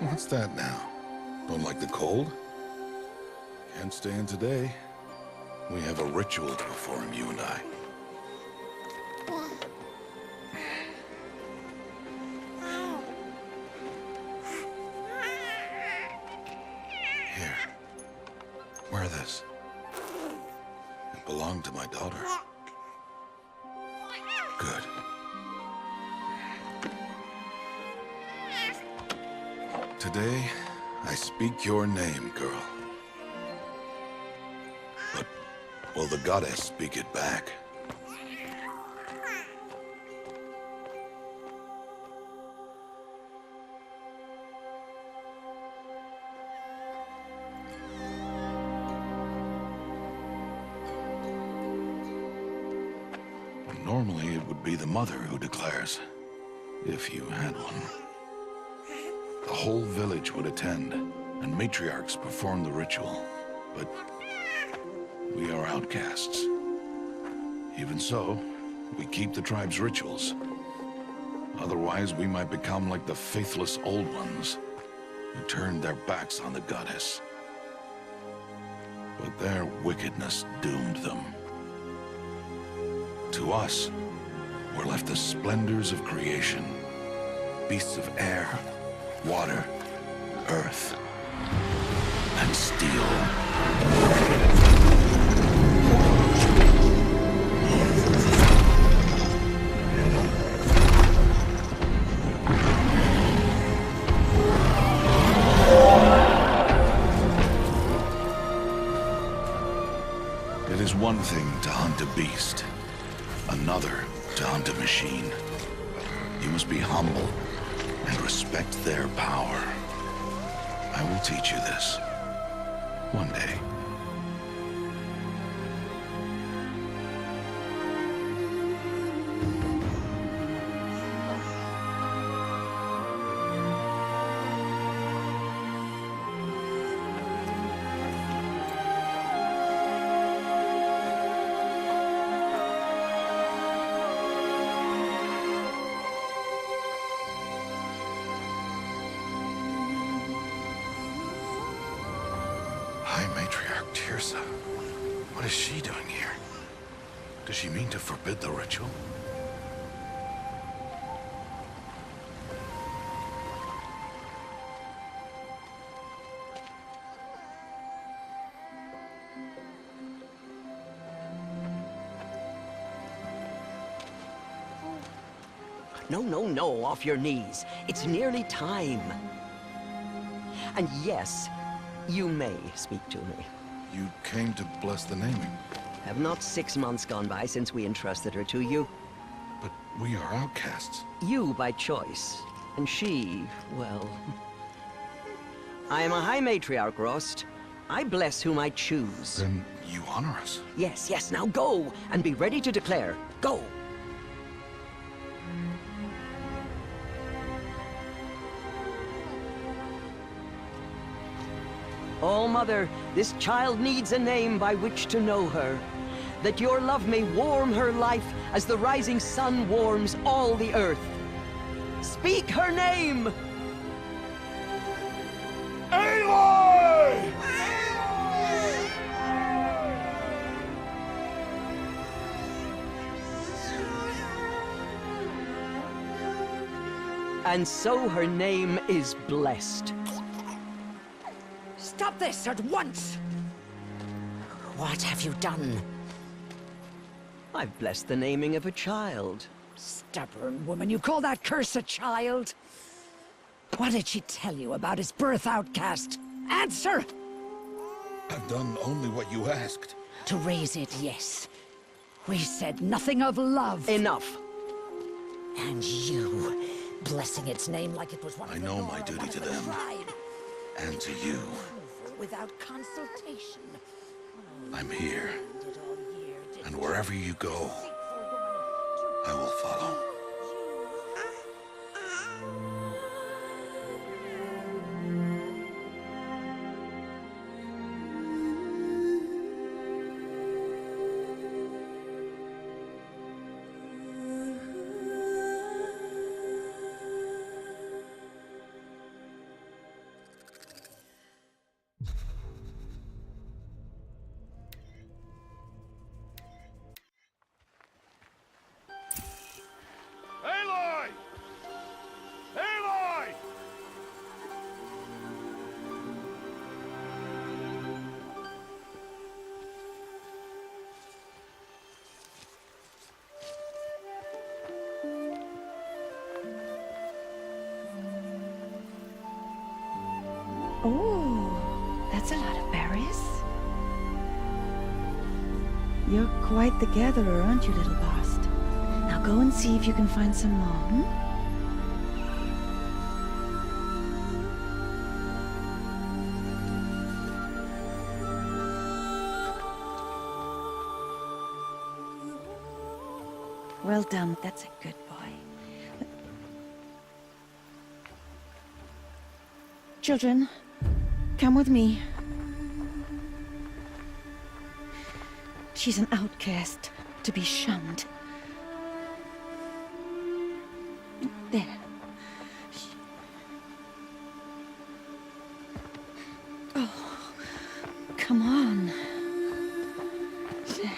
What's that now? Don't like the cold? Can't stay in today. We have a ritual to perform, you and I. Here. Wear this. It belonged to my daughter. Good. Today, I speak your name, girl. But will the goddess speak it back? Normally, it would be the mother who declares, if you had one. The whole village would attend, and matriarchs perform the ritual. But we are outcasts. Even so, we keep the tribe's rituals. Otherwise, we might become like the faithless old ones, who turned their backs on the goddess. But their wickedness doomed them. To us, were left the splendors of creation, beasts of air, water, earth, and steel. It is one thing to hunt a beast, another to hunt a machine. You must be humble and respect their power. I will teach you this. One day. High Matriarch Tirsa. What is she doing here? Does she mean to forbid the ritual? No, off your knees. It's nearly time. And yes, you may speak to me. You came to bless the naming. Have not 6 months gone by since we entrusted her to you? But we are outcasts. You by choice, and she, well... I am a High Matriarch, Rost. I bless whom I choose. Then you honor us. Yes, now go, and be ready to declare. Go! Oh, Mother, this child needs a name by which to know her. That your love may warm her life as the rising sun warms all the earth. Speak her name! Aloy! And so her name is blessed. Stop this at once! What have you done? I've blessed the naming of a child. Stubborn woman, you call that curse a child? What did she tell you about his birth, outcast? Answer! I've done only what you asked. To raise it, yes. We said nothing of love. Enough. And you, blessing its name like it was one I of the know Nora, my duty one of to the them. tribe. And to you. Without consultation. I'm here. Did all year, did And wherever you go, I will follow. Oh, that's a lot of berries. You're quite the gatherer, aren't you, little Bast? Now go and see if you can find some more, hmm? Well done, that's a good boy. Children, come with me. She's an outcast, to be shunned. There. Oh, come on. There.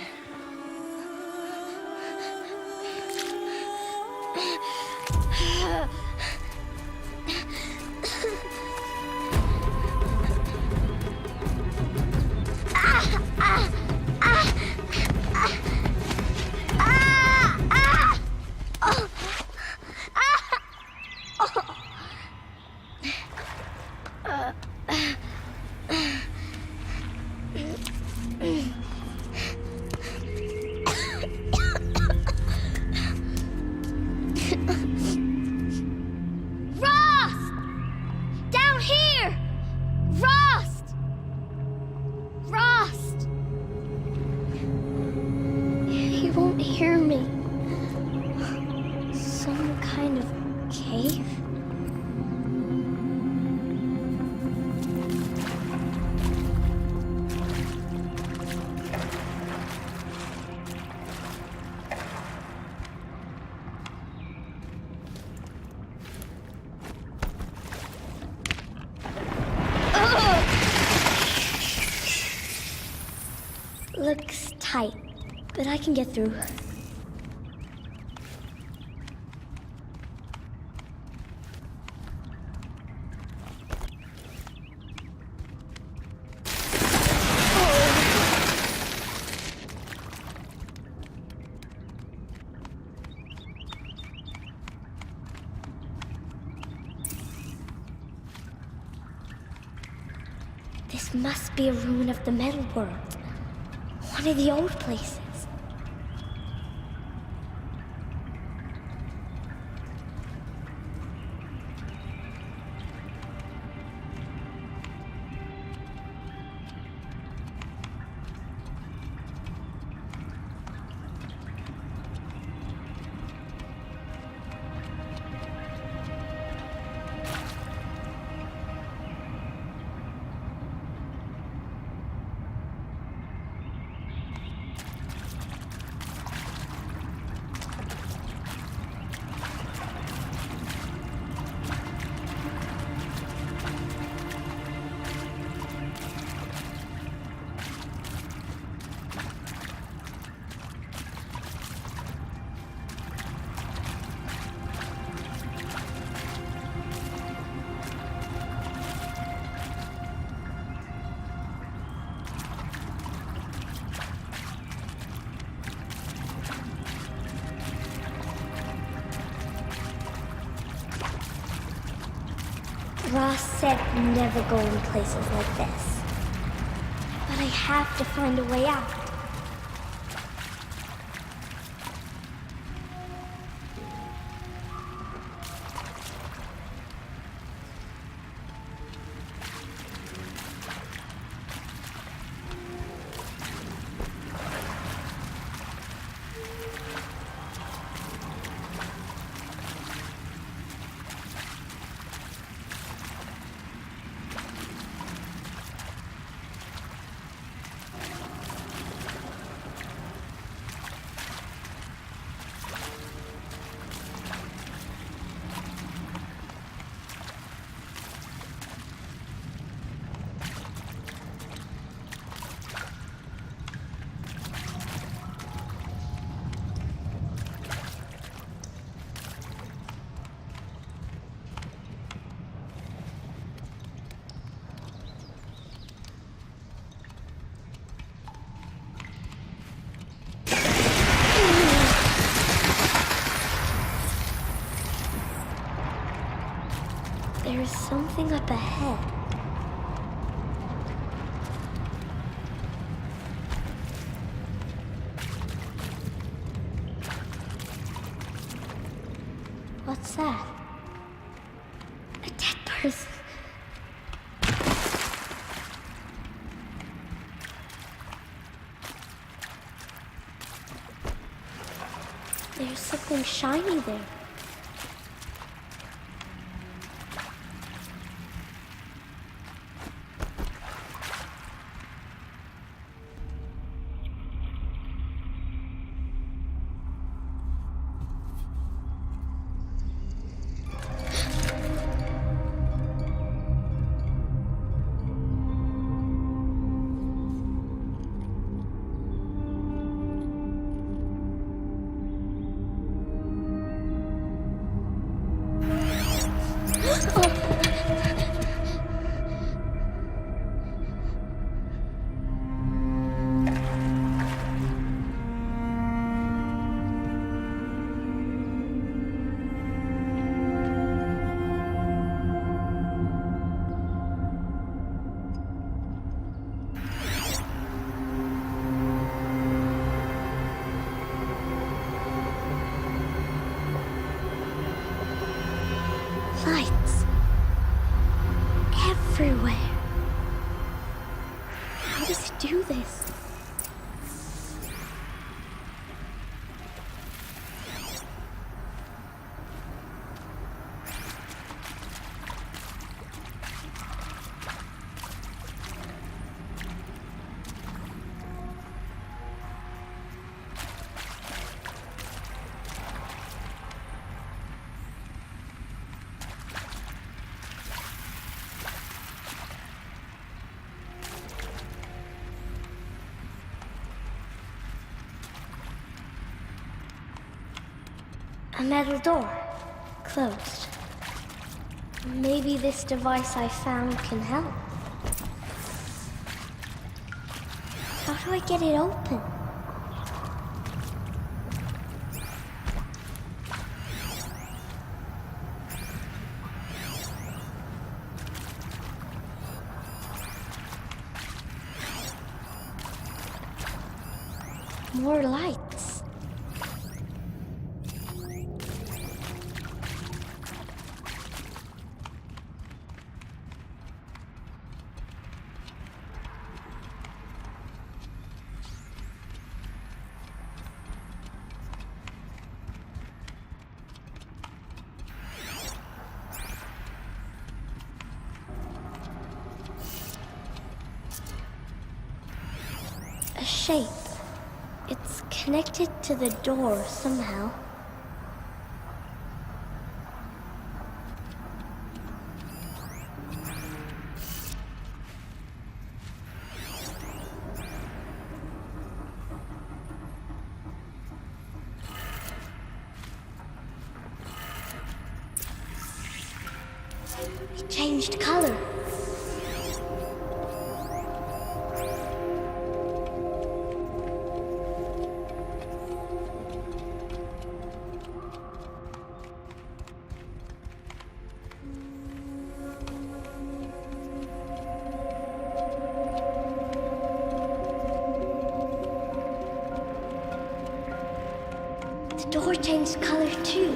Hear me. Some kind of cave? Looks tight, but I can get through. This must be a ruin of the metal world. One of the old places. Ross said never go in places like this. But I have to find a way out. that? A dead person. There's something shiny there. Lights. Everywhere. How does it do this? A metal door. Closed. Maybe this device I found can help. How do I get it open? More lights. A shape. It's connected to the door somehow. It changed color. The door changed color too.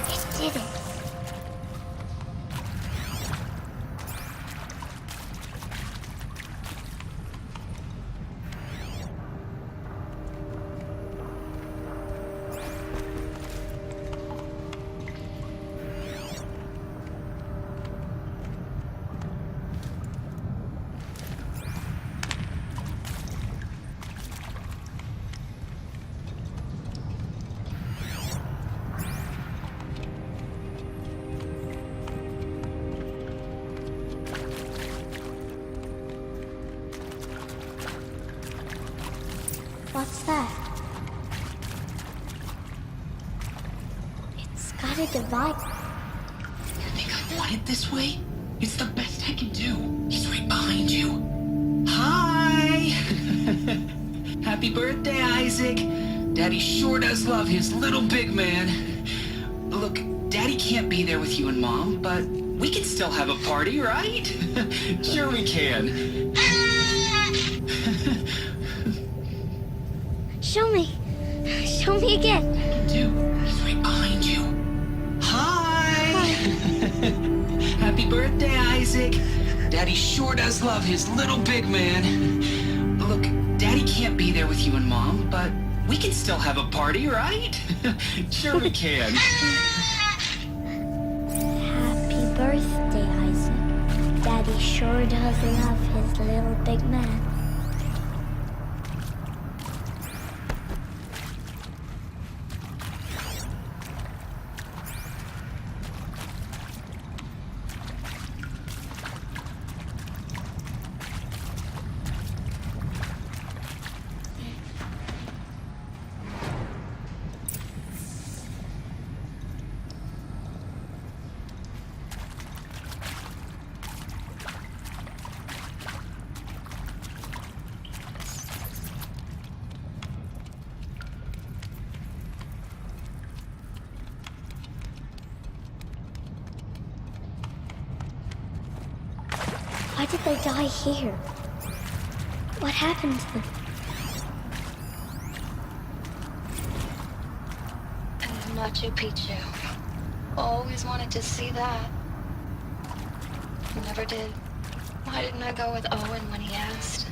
It did it. What's that? It's got a device. You think I want it this way? It's the best I can do. He's right behind you. Hi! Happy birthday, Isaac. Daddy sure does love his little big man. Look, Daddy can't be there with you and Mom, but we can still have a party, right? Sure we can. Show me. Show me again. Dude, he's right behind you. Hi! Happy birthday, Isaac. Daddy sure does love his little big man. Look, Daddy can't be there with you and Mom, but we can still have a party, right? Sure we can. Happy birthday, Isaac. Daddy sure does love his little big man. Why did they die here? What happened to them? And Machu Picchu. Always wanted to see that. Never did. Why didn't I go with Owen when he asked?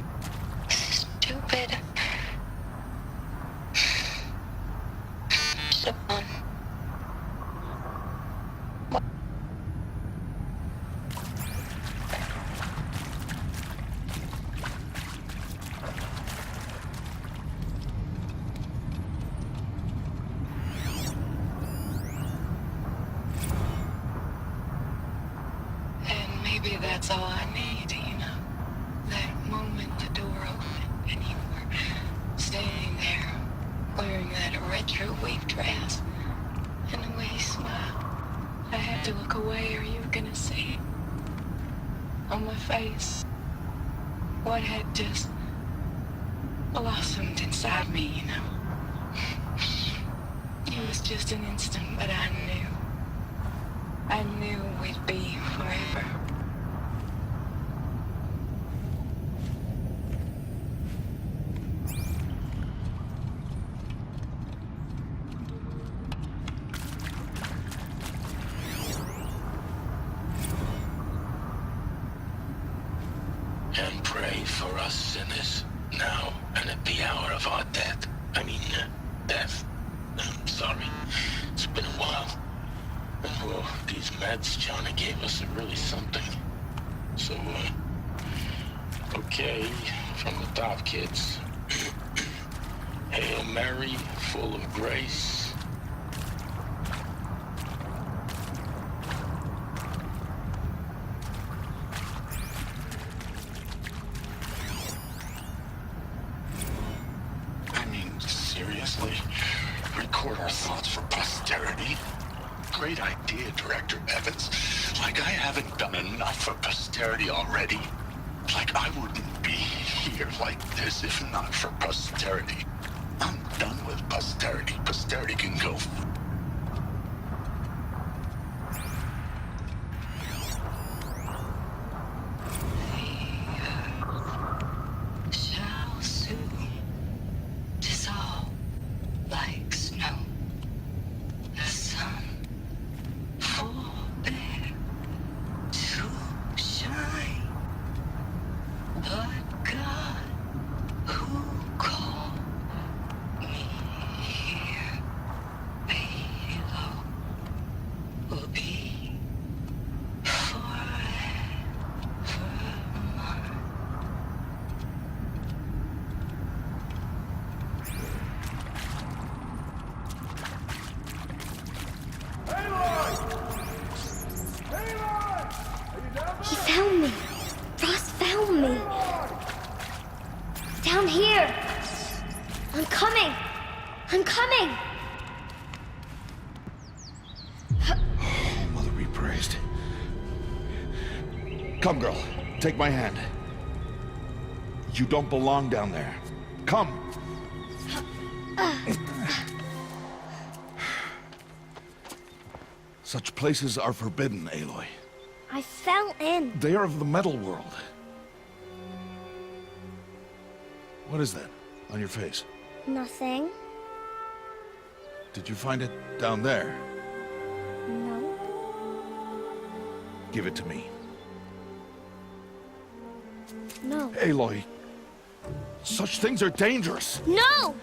Stupid. Should've gone. Maybe that's all I need, you know? That moment the door opened and you were standing there wearing that retro weave dress and the way you smiled. I had to look away or you were gonna see it on my face. What had just blossomed inside me, you know? It was just an instant, but I knew we'd be forever. And pray for us sinners, now and at the hour of our death. Death. I'm sorry. It's been a while. And well, these meds Johnny gave us are really something. So, okay, from the top, kids. Hail Mary, full of grace. Seriously? Record our thoughts for posterity? Great idea, Director Evans. Like I haven't done enough for posterity already. Like I wouldn't be here like this if not for posterity. I'm done with posterity. Posterity can go. Shall soon dissolve like snow. The sun forbear to shine, but God who called me here below will be forever mine. He found me. Ross found me. Down here. I'm coming. I'm coming. Mother be praised. Come, girl. Take my hand. You don't belong down there. Come. Such places are forbidden, Aloy. I fell in. They are of the metal world. What is that on your face? Nothing. Did you find it down there? No. Give it to me. No. Aloy, such things are dangerous. No!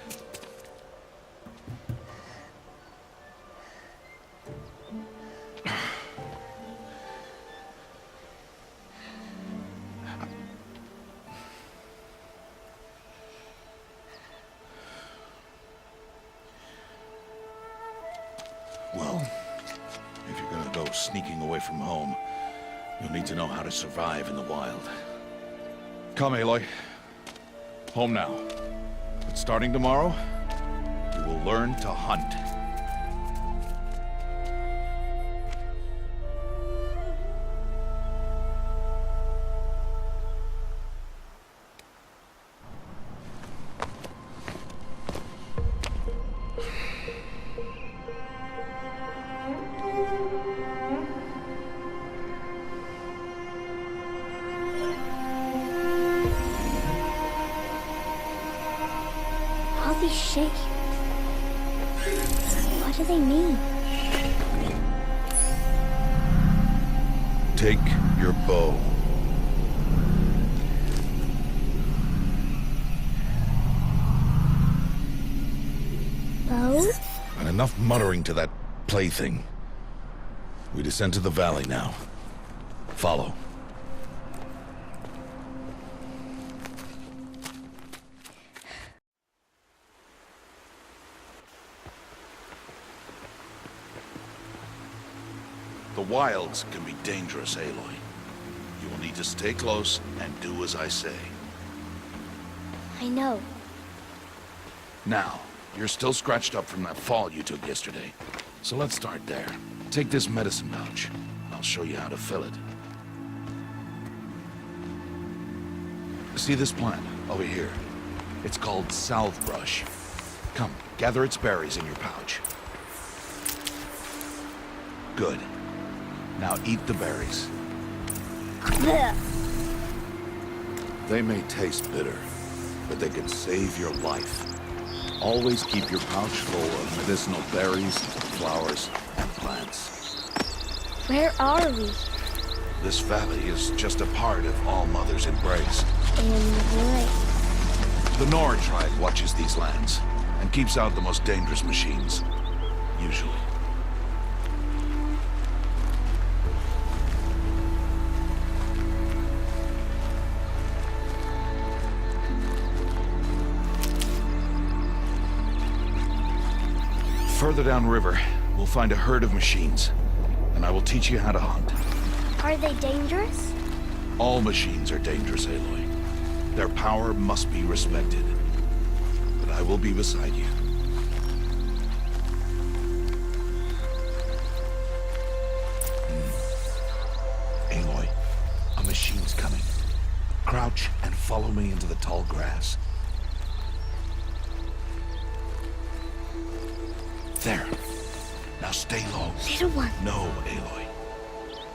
Well, if you're gonna go sneaking away from home, you'll need to know how to survive in the wild. Come, Aloy. Home now. But starting tomorrow, you will learn to hunt. All these shapes. What do they mean? Take your bow. Bow? And enough muttering to that plaything. We descend to the valley now. Follow. The wilds can be dangerous, Aloy. You will need to stay close and do as I say. I know. Now, you're still scratched up from that fall you took yesterday. So let's start there. Take this medicine pouch. I'll show you how to fill it. See this plant over here? It's called salve brush. Come, gather its berries in your pouch. Good. Now eat the berries. Blech. They may taste bitter, but they can save your life. Always keep your pouch full of medicinal berries, flowers, and plants. Where are we? This valley is just a part of All Mother's embrace. Embrace. The Nora tribe watches these lands and keeps out the most dangerous machines, usually. Further downriver, we'll find a herd of machines, and I will teach you how to hunt. Are they dangerous? All machines are dangerous, Aloy. Their power must be respected. But I will be beside you. Aloy, a machine's coming. Crouch and follow me into the tall grass. There. Now stay low. Little one. No, Aloy.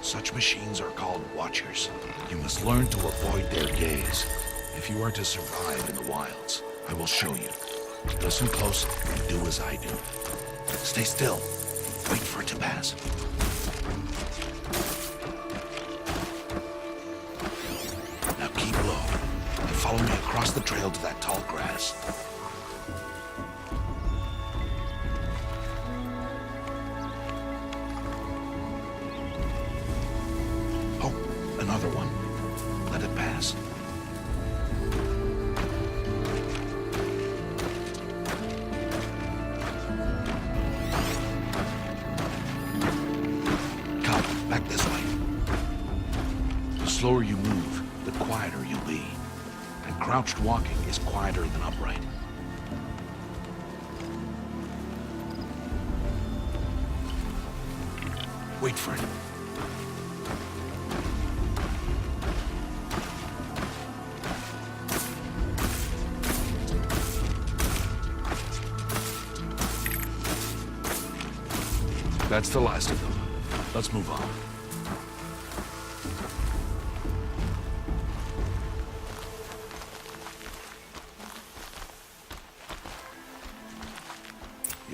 Such machines are called Watchers. You must learn to avoid their gaze. If you are to survive in the wilds, I will show you. Listen close and do as I do. Stay still. Wait for it to pass. Now keep low and follow me across the trail to that tall grass. Another one. Let it pass. Come, back this way. The slower you move, the quieter you'll be. And crouched walking is quieter than upright. Wait for it. That's the last of them. Let's move on.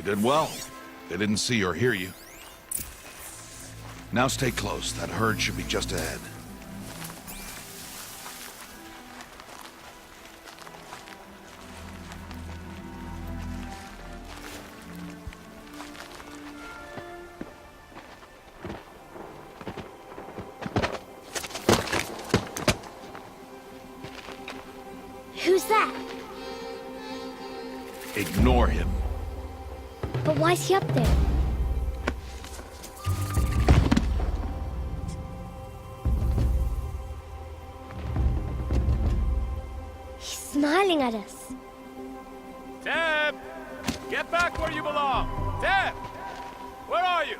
did well. They didn't see or hear you. Now stay close. That herd should be just ahead. Who's that? Ignore him. But why's he up there? He's smiling at us. Teb! Get back where you belong! Teb! Where are you?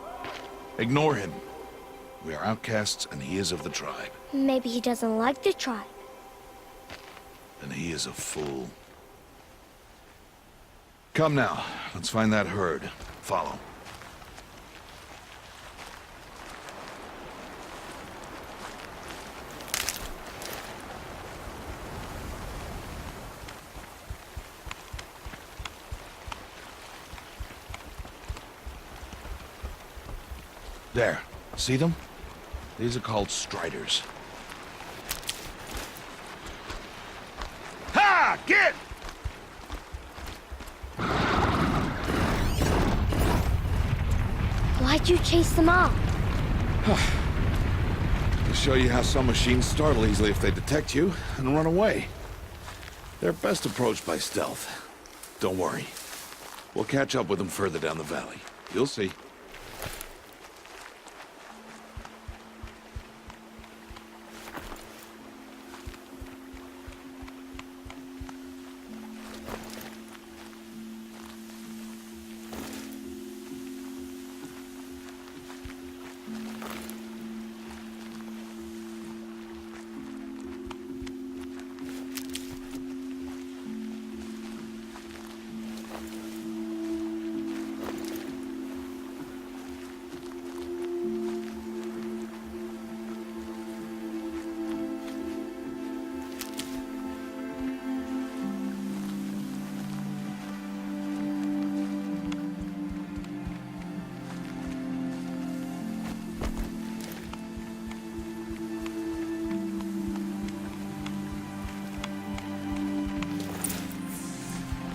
Ignore him. We are outcasts, and he is of the tribe. Maybe he doesn't like the tribe. And he is a fool. Come now, let's find that herd. Follow. There. See them? These are called striders. Ha! Get! Why'd you chase them off? To show you how some machines startle easily if they detect you and run away. They're best approached by stealth. Don't worry. We'll catch up with them further down the valley. You'll see.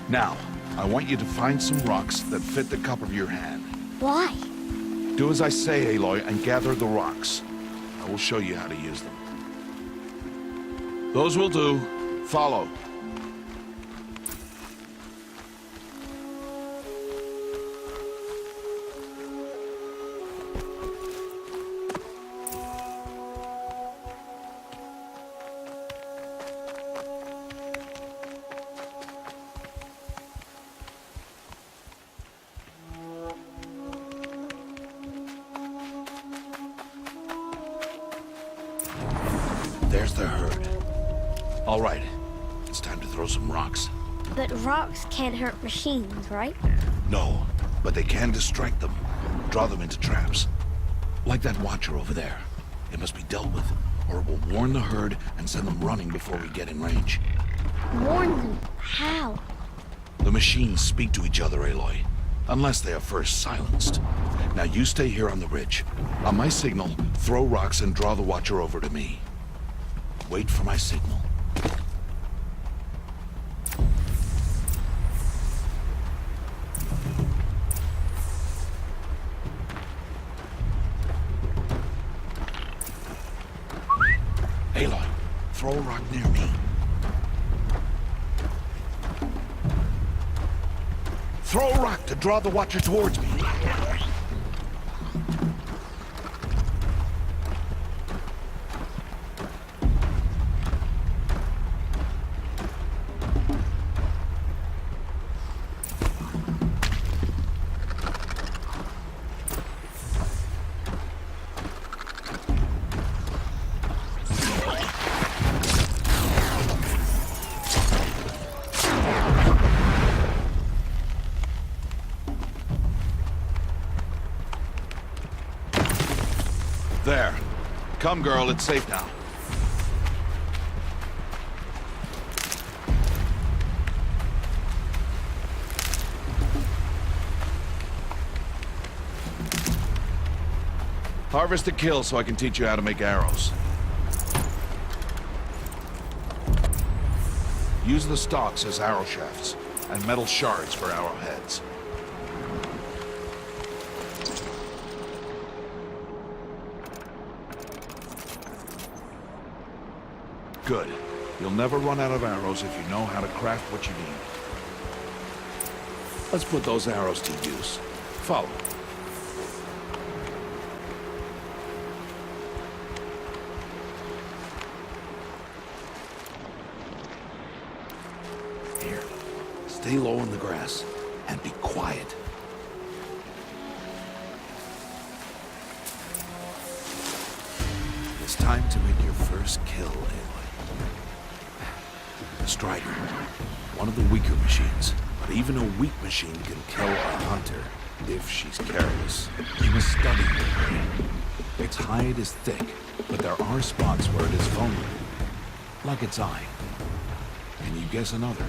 Now, I want you to find some rocks that fit the cup of your hand. Why? Do as I say, Aloy, and gather the rocks. I will show you how to use them. Those will do. Follow. There's the herd. All right, it's time to throw some rocks. But rocks can't hurt machines, right? No, but they can distract them, draw them into traps. Like that watcher over there. It must be dealt with, or it will warn the herd and send them running before we get in range. Warn them? How? The machines speak to each other, Aloy, unless they are first silenced. Now you stay here on the ridge. On my signal, throw rocks and draw the watcher over to me. Wait for my signal. Aloy, throw a rock near me. Throw a rock to draw the watcher towards me. There. Come, girl, it's safe now. Harvest a kill so I can teach you how to make arrows. Use the stalks as arrow shafts, and metal shards for arrowheads. Good. You'll never run out of arrows if you know how to craft what you need. Let's put those arrows to use. Follow. Here. Stay low in the grass and be quiet. It's time to make your first kill, Aloy. The Strider. One of the weaker machines. But even a weak machine can kill a hunter if she's careless. You must study it. Its hide is thick, but there are spots where it is vulnerable. Like its eye. Can you guess another?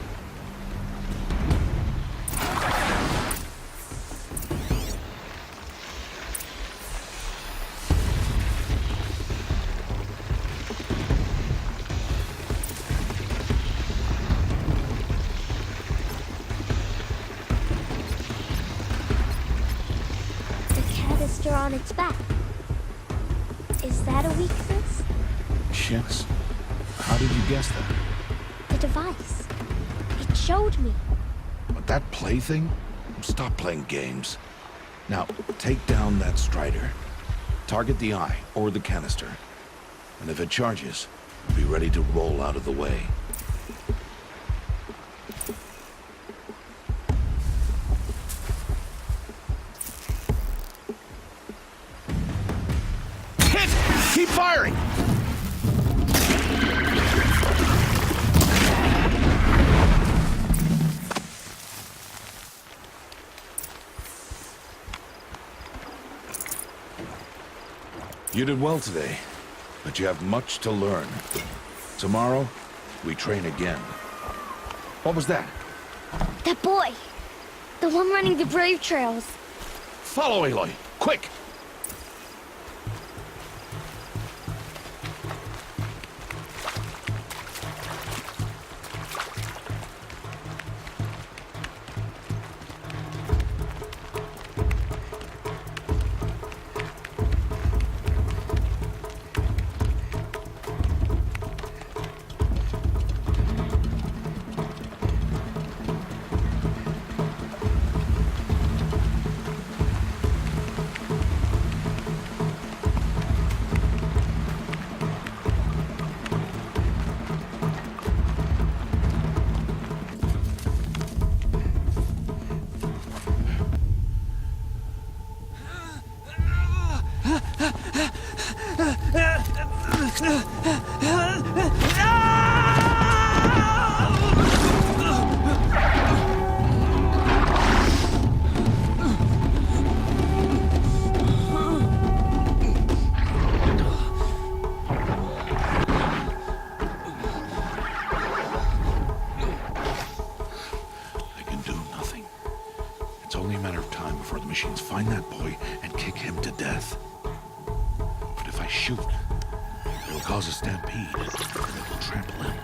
On its back. Is that a weakness? Yes. How did you guess that? The device. It showed me. But that plaything? Stop playing games. Now, take down that Strider. Target the eye, or the canister. And if it charges, be ready to roll out of the way. Keep firing! You did well today, but you have much to learn. Tomorrow, we train again. What was that? That boy! The one running the brave trails. Follow Aloy, quick! Find that boy and kick him to death. But if I shoot, it'll cause a stampede, and it will trample him.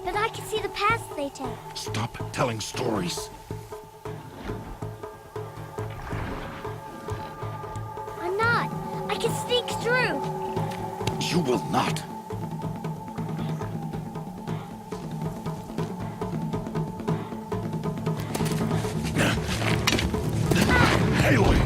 But I can see the paths they take. Stop telling stories. I'm not. I can sneak through. You will not. Aloy!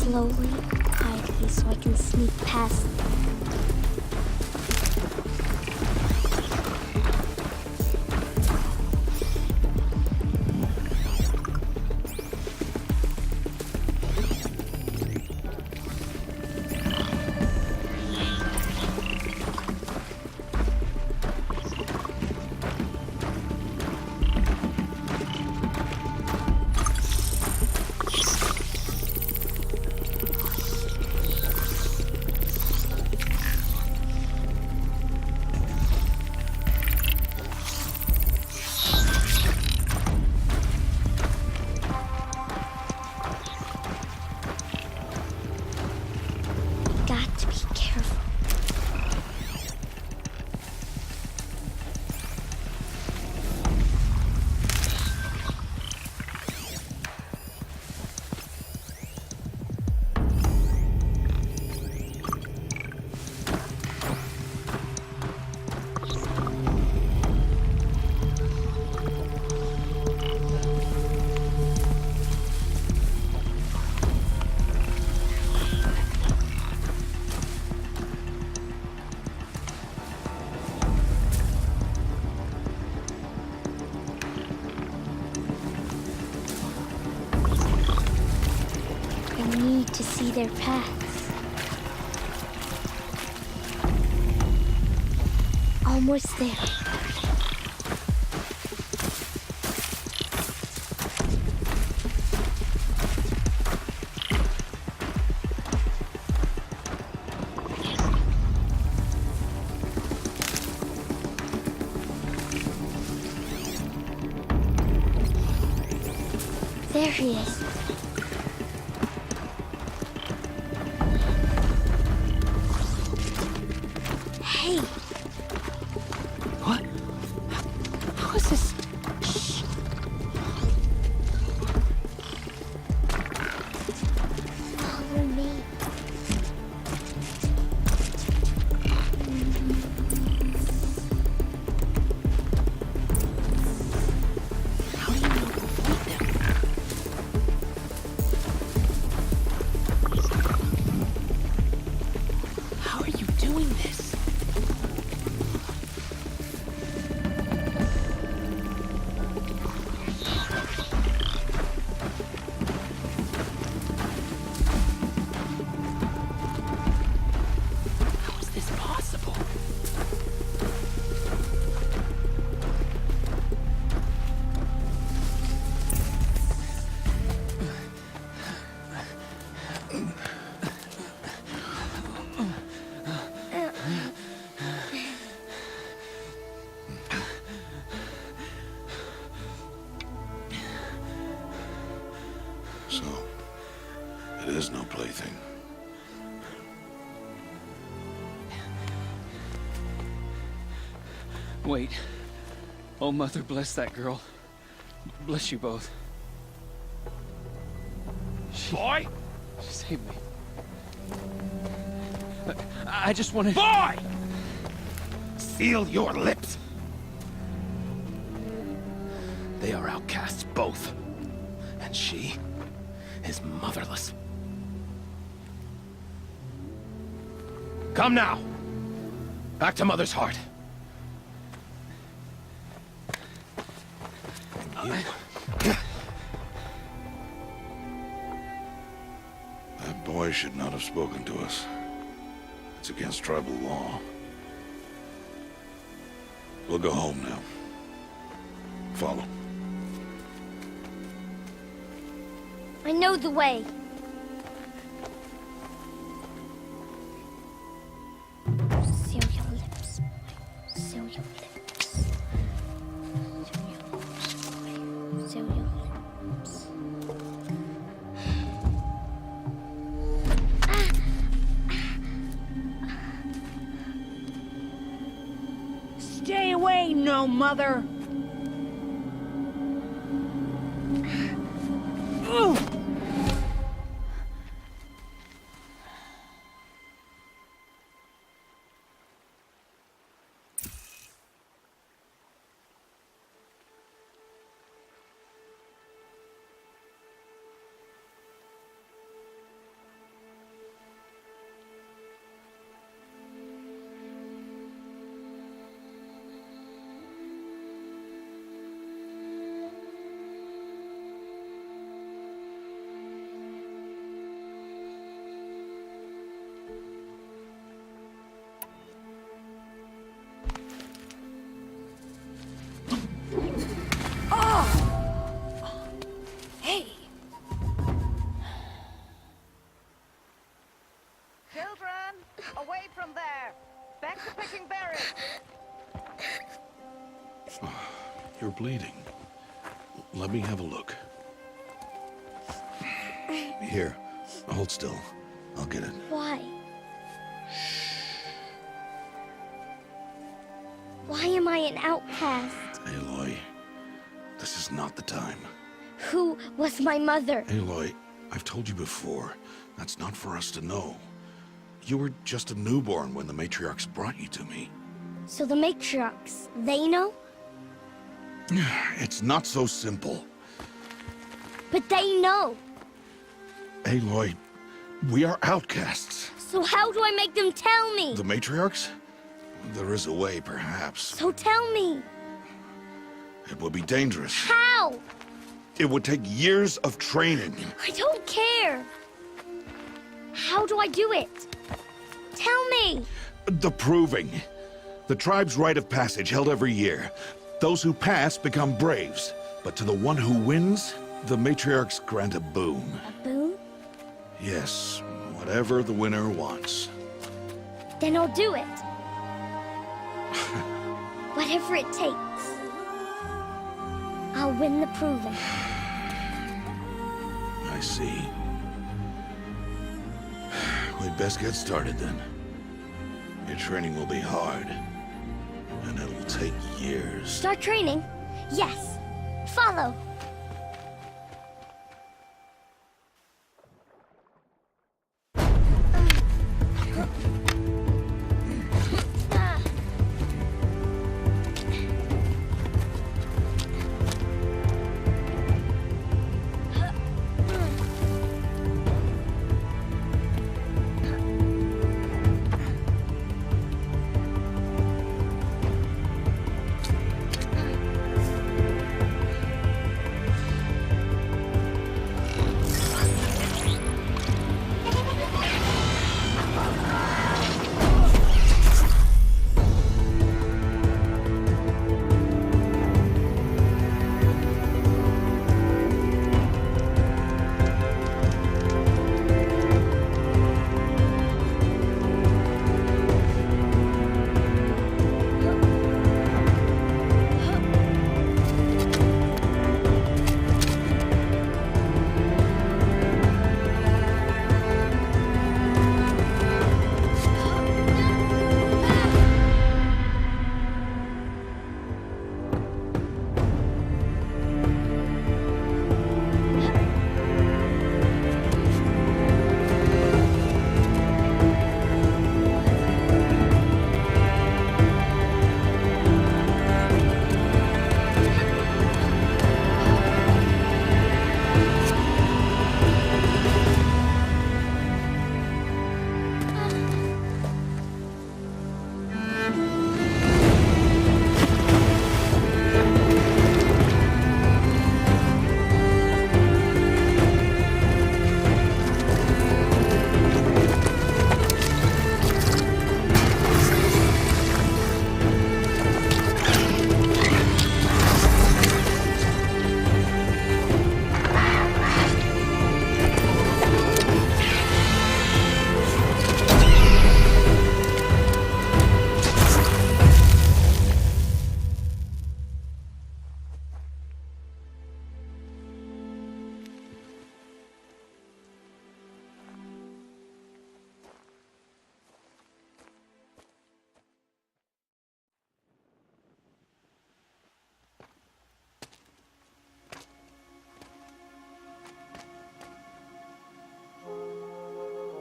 slowly, quietly, so I can sneak past them. Got to be careful. I need to see their paths. Almost there. There he is. Hey. What? How is this? Shh. Follow me. How do you know to avoid them? How are you doing this? How is this possible? So, it is no plaything. Wait. Oh, Mother, bless that girl. Bless you both. Boy! She saved me. I just wanted... Boy! Seal your lips! They are outcasts, both. And she is motherless. Come now! Back to Mother's heart. And you... That boy should not have spoken to us. It's against tribal law. We'll go home now. Follow. I know the way. Seal your lips. Seal your lips. Seal your lips. Seal your lips. Stay away, no mother! Ooh! You're bleeding. Let me have a look. Here, hold still. I'll get it. Why? Why am I an outcast? Aloy, this is not the time. Who was my mother? Aloy, I've told you before, that's not for us to know. You were just a newborn when the matriarchs brought you to me. So the matriarchs, they know? It's not so simple. But they know. Aloy, we are outcasts. So how do I make them tell me? The matriarchs? There is a way, perhaps. So tell me. It would be dangerous. How? It would take years of training. I don't care. How do I do it? Tell me. The proving. The tribe's rite of passage held every year. Those who pass become braves. But to the one who wins, the matriarchs grant a boon. A boon? Yes, whatever the winner wants. Then I'll do it. Whatever it takes. I'll win the proving. I see. We'd best get started then. Your training will be hard, and it'll take years. Start training? Yes. Follow.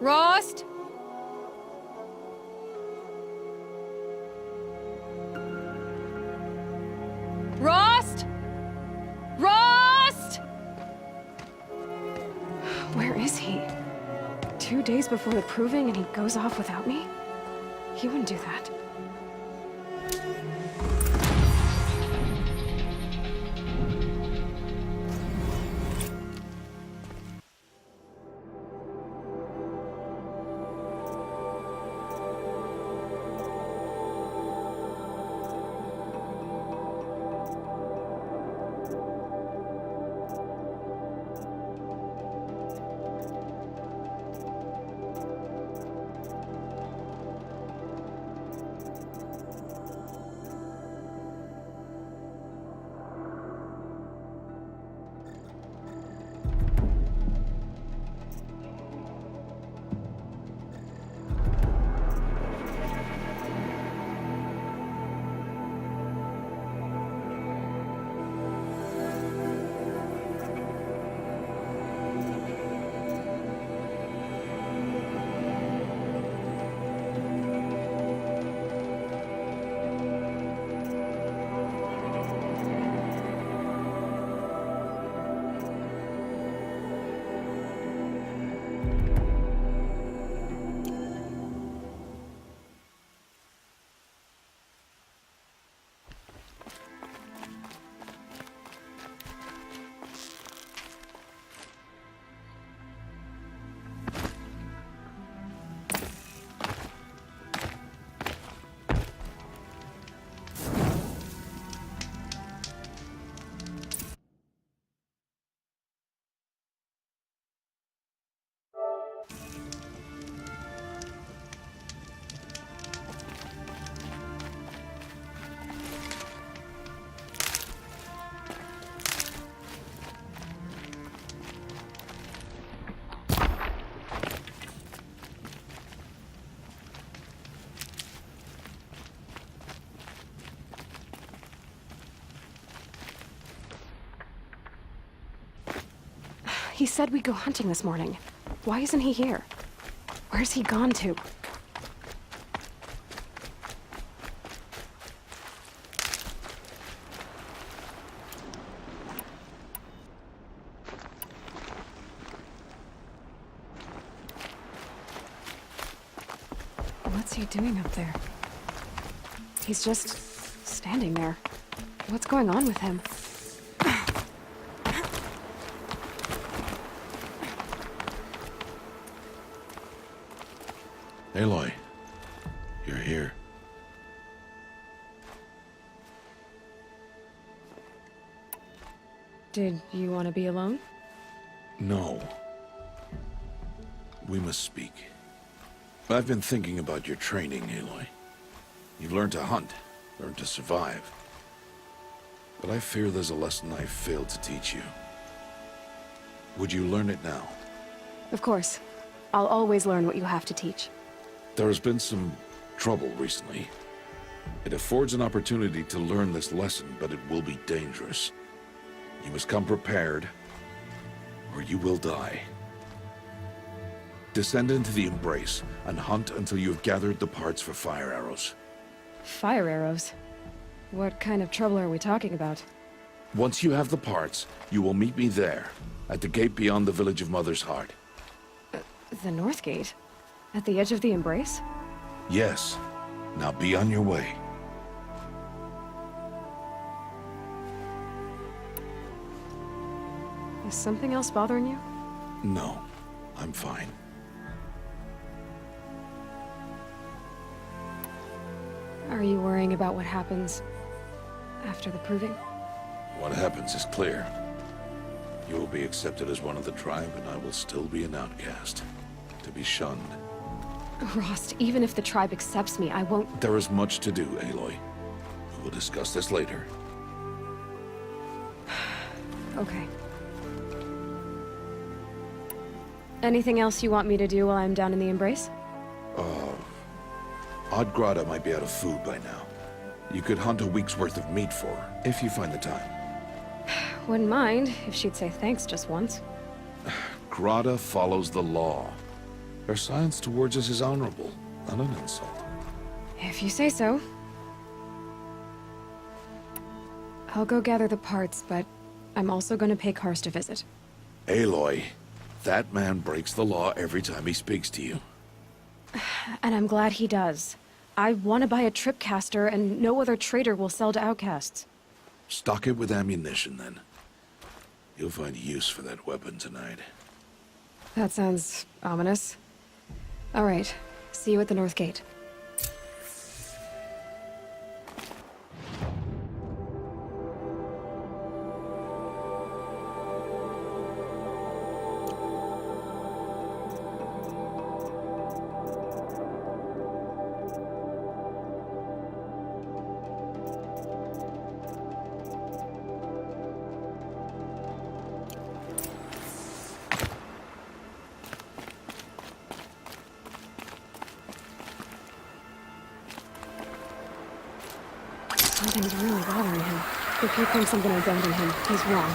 Rost? Rost? Rost? Where is he? 2 days before the proving and he goes off without me? He wouldn't do that. He said we'd go hunting this morning. Why isn't he here? Where's he gone to? What's he doing up there? He's just standing there. What's going on with him? Aloy, you're here. Did you want to be alone? No. We must speak. I've been thinking about your training, Aloy. You've learned to hunt, learned to survive. But I fear there's a lesson I've failed to teach you. Would you learn it now? Of course. I'll always learn what you have to teach. There has been some trouble recently. It affords an opportunity to learn this lesson, but it will be dangerous. You must come prepared, or you will die. Descend into the Embrace, and hunt until you have gathered the parts for fire arrows. Fire arrows? What kind of trouble are we talking about? Once you have the parts, you will meet me there, at the gate beyond the village of Mother's Heart. The North Gate? At the edge of the Embrace? Yes. Now be on your way. Is something else bothering you? No, I'm fine. Are you worrying about what happens after the proving? What happens is clear. You will be accepted as one of the tribe, and I will still be an outcast, to be shunned. Rost, even if the tribe accepts me, I won't— There is much to do, Aloy. We will discuss this later. Okay. Anything else you want me to do while I'm down in the Embrace? Odd might be out of food by now. You could hunt a week's worth of meat for her, if you find the time. Wouldn't mind if she'd say thanks just once. Grada follows the law. Her silence towards us is honorable, not an insult. If you say so. I'll go gather the parts, but I'm also gonna pay Karst a visit. Aloy, that man breaks the law every time he speaks to you. And I'm glad he does. I want to buy a tripcaster, and no other trader will sell to outcasts. Stock it with ammunition, then. You'll find use for that weapon tonight. That sounds ominous. All right. See you at the North Gate. Something's really bothering him. If he thinks I'm gonna abandon him, he's wrong.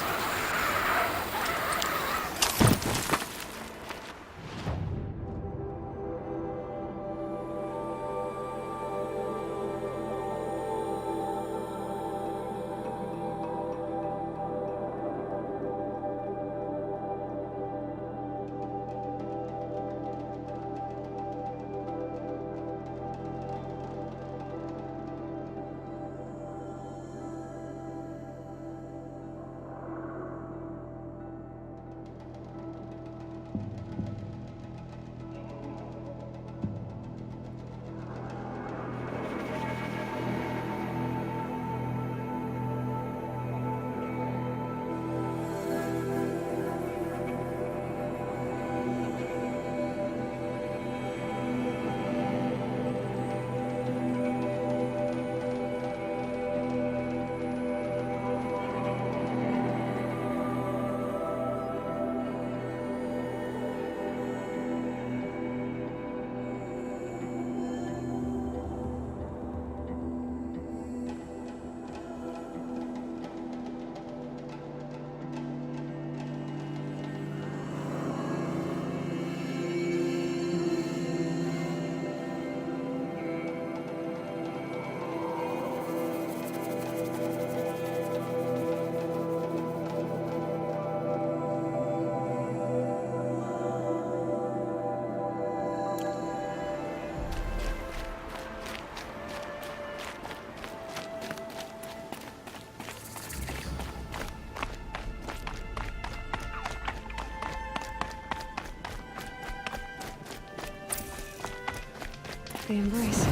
they embrace.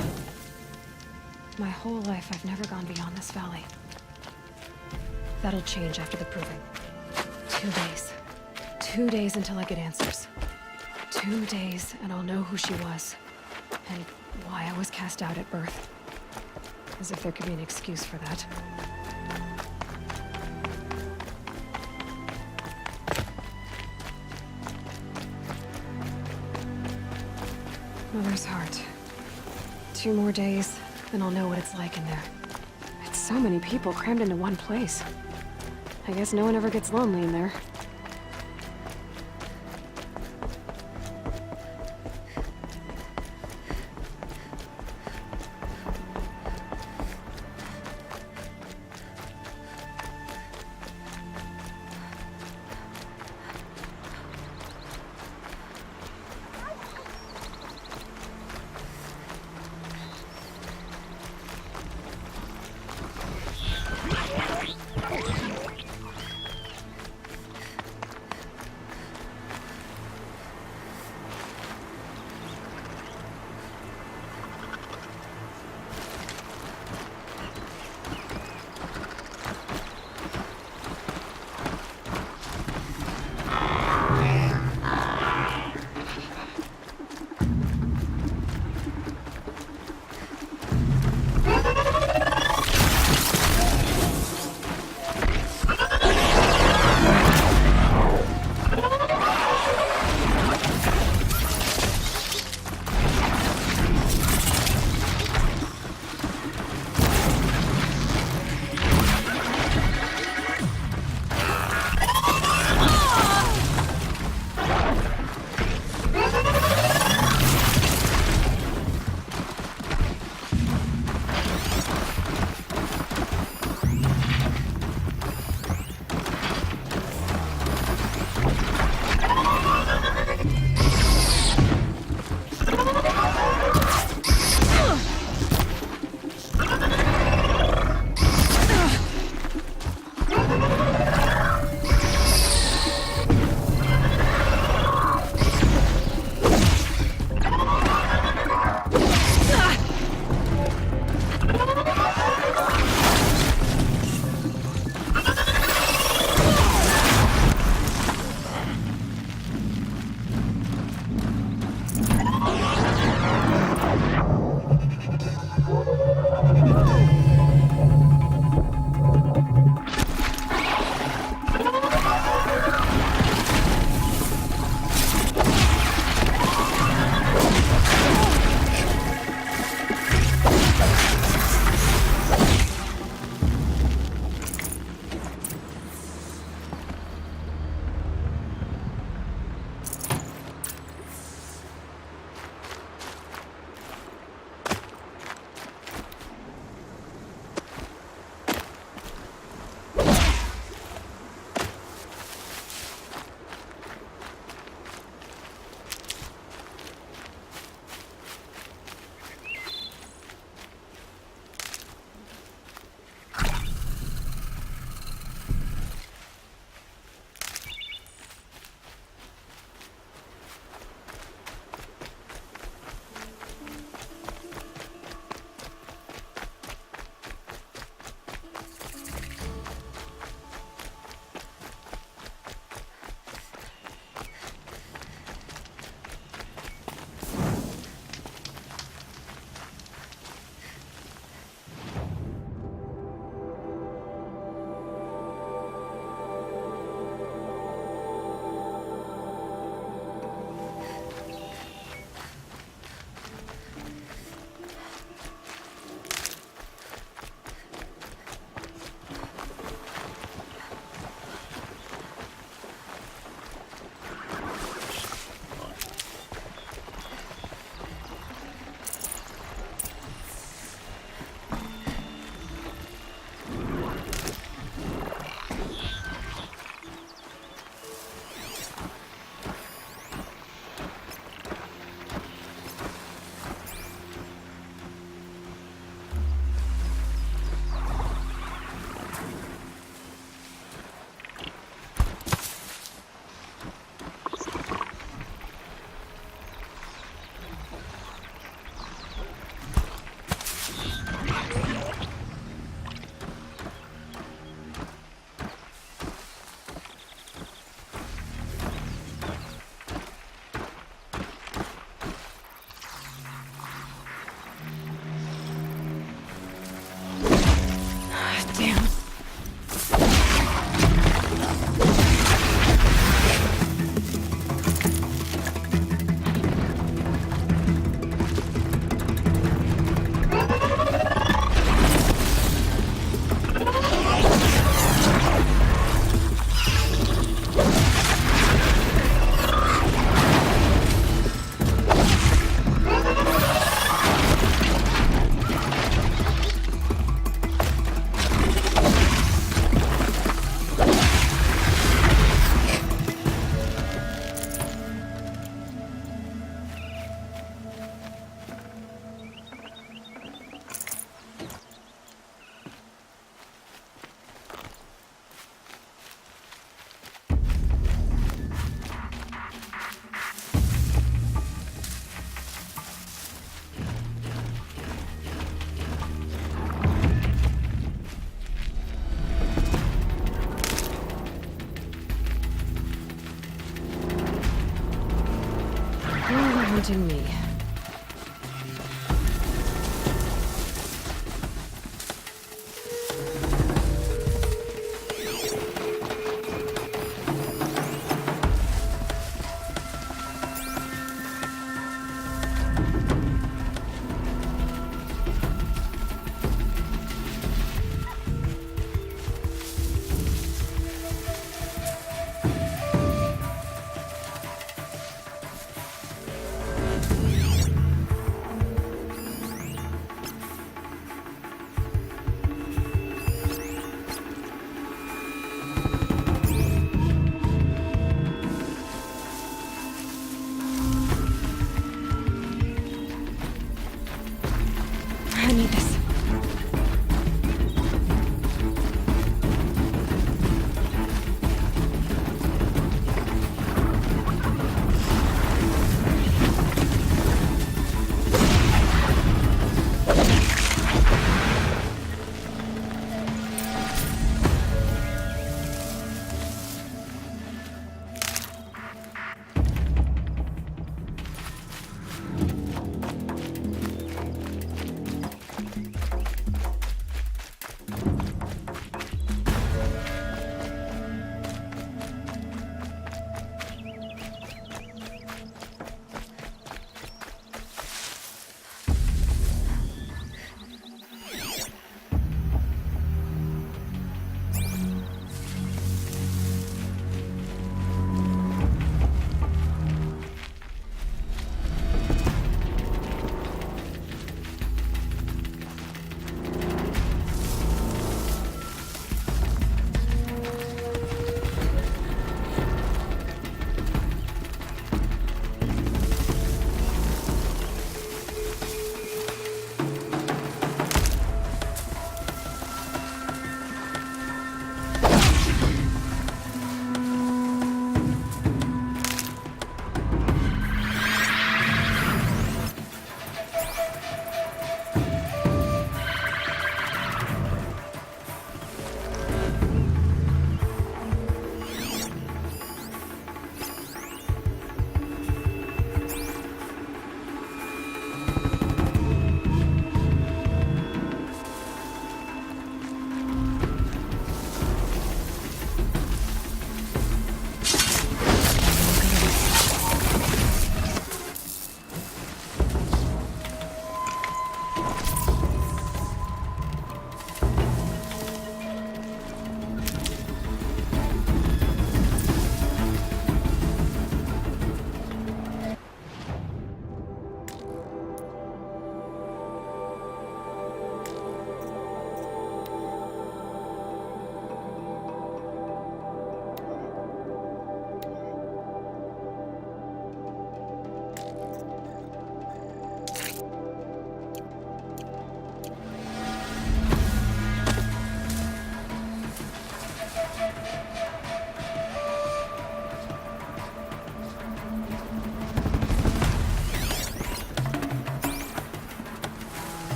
My whole life, I've never gone beyond this valley. That'll change after the proving. 2 days. 2 days until I get answers. 2 days, and I'll know who she was. And why I was cast out at birth. As if there could be an excuse for that. Mother's heart. 2 more days, then I'll know what it's like in there. It's so many people crammed into one place. I guess no one ever gets lonely in there. taunting me. I need this.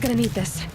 Gonna need this.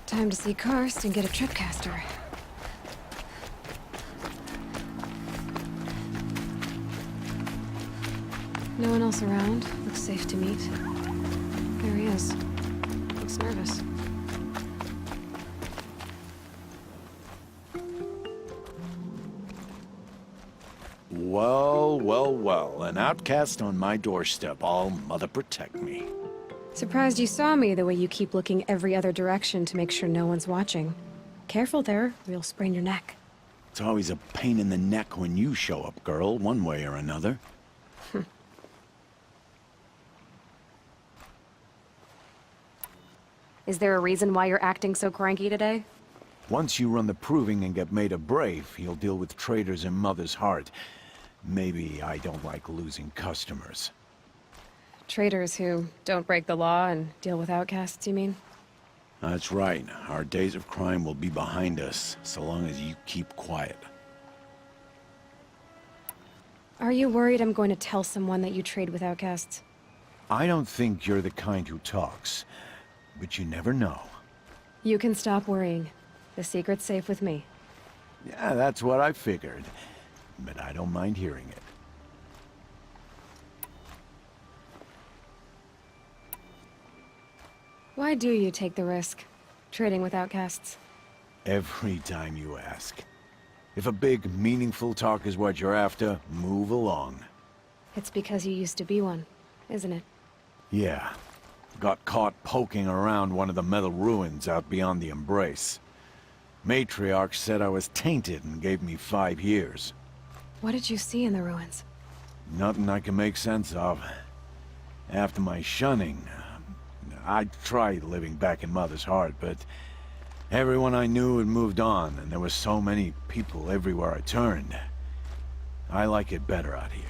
Time to see Karst and get a tripcaster. No one else around. Looks safe to meet. There he is. Looks nervous. Well, well, well. An outcast on my doorstep. All mother protect me. Surprised you saw me the way you keep looking every other direction to make sure no one's watching. Careful there, or you'll sprain your neck. It's always a pain in the neck when you show up, girl, one way or another. Is there a reason why you're acting so cranky today? Once you run the proving and get made a brave, you'll deal with traitors in Mother's Heart. Maybe I don't like losing customers. Traitors who don't break the law and deal with outcasts, you mean? That's right. Our days of crime will be behind us, so long as you keep quiet. Are you worried I'm going to tell someone that you trade with outcasts? I don't think you're the kind who talks, but you never know. You can stop worrying. The secret's safe with me. Yeah, that's what I figured, but I don't mind hearing it. Why do you take the risk, trading with outcasts? Every time you ask. If a big, meaningful talk is what you're after, move along. It's because you used to be one, isn't it? Yeah. Got caught poking around one of the metal ruins out beyond the Embrace. Matriarch said I was tainted and gave me 5 years. What did you see in the ruins? Nothing I can make sense of. After my shunning, I tried living back in Mother's Heart, but everyone I knew had moved on, and there were so many people everywhere I turned. I like it better out here.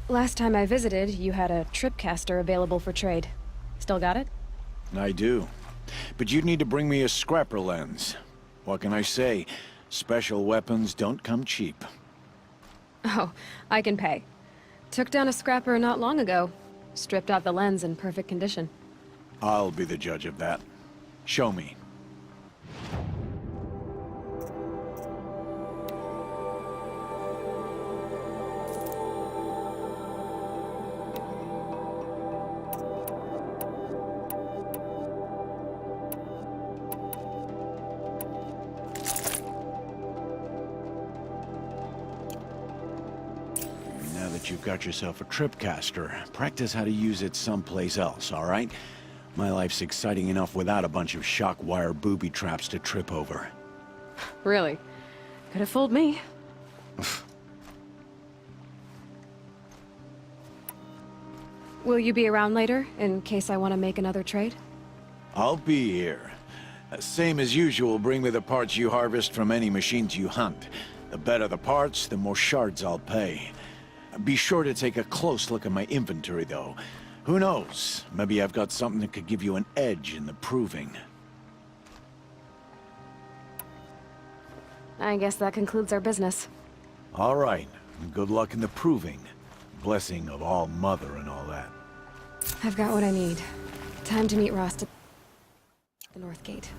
Last time I visited, you had a tripcaster available for trade. Still got it? I do. But you'd need to bring me a scrapper lens. What can I say? Special weapons don't come cheap. Oh, I can pay. Took down a scrapper not long ago. Stripped out the lens in perfect condition. I'll be the judge of that. Show me. You've got yourself a tripcaster. Practice how to use it someplace else, all right? My life's exciting enough without a bunch of shock wire booby traps to trip over. Really? Could have fooled me. Will you be around later, in case I want to make another trade? I'll be here. Same as usual, bring me the parts you harvest from any machines you hunt. The better the parts, the more shards I'll pay. Be sure to take a close look at my inventory, though. Who knows? Maybe I've got something that could give you an edge in the proving. I guess that concludes our business. All right. Good luck in the proving. Blessing of All Mother and all that. I've got what I need. Time to meet Rost at the North Gate.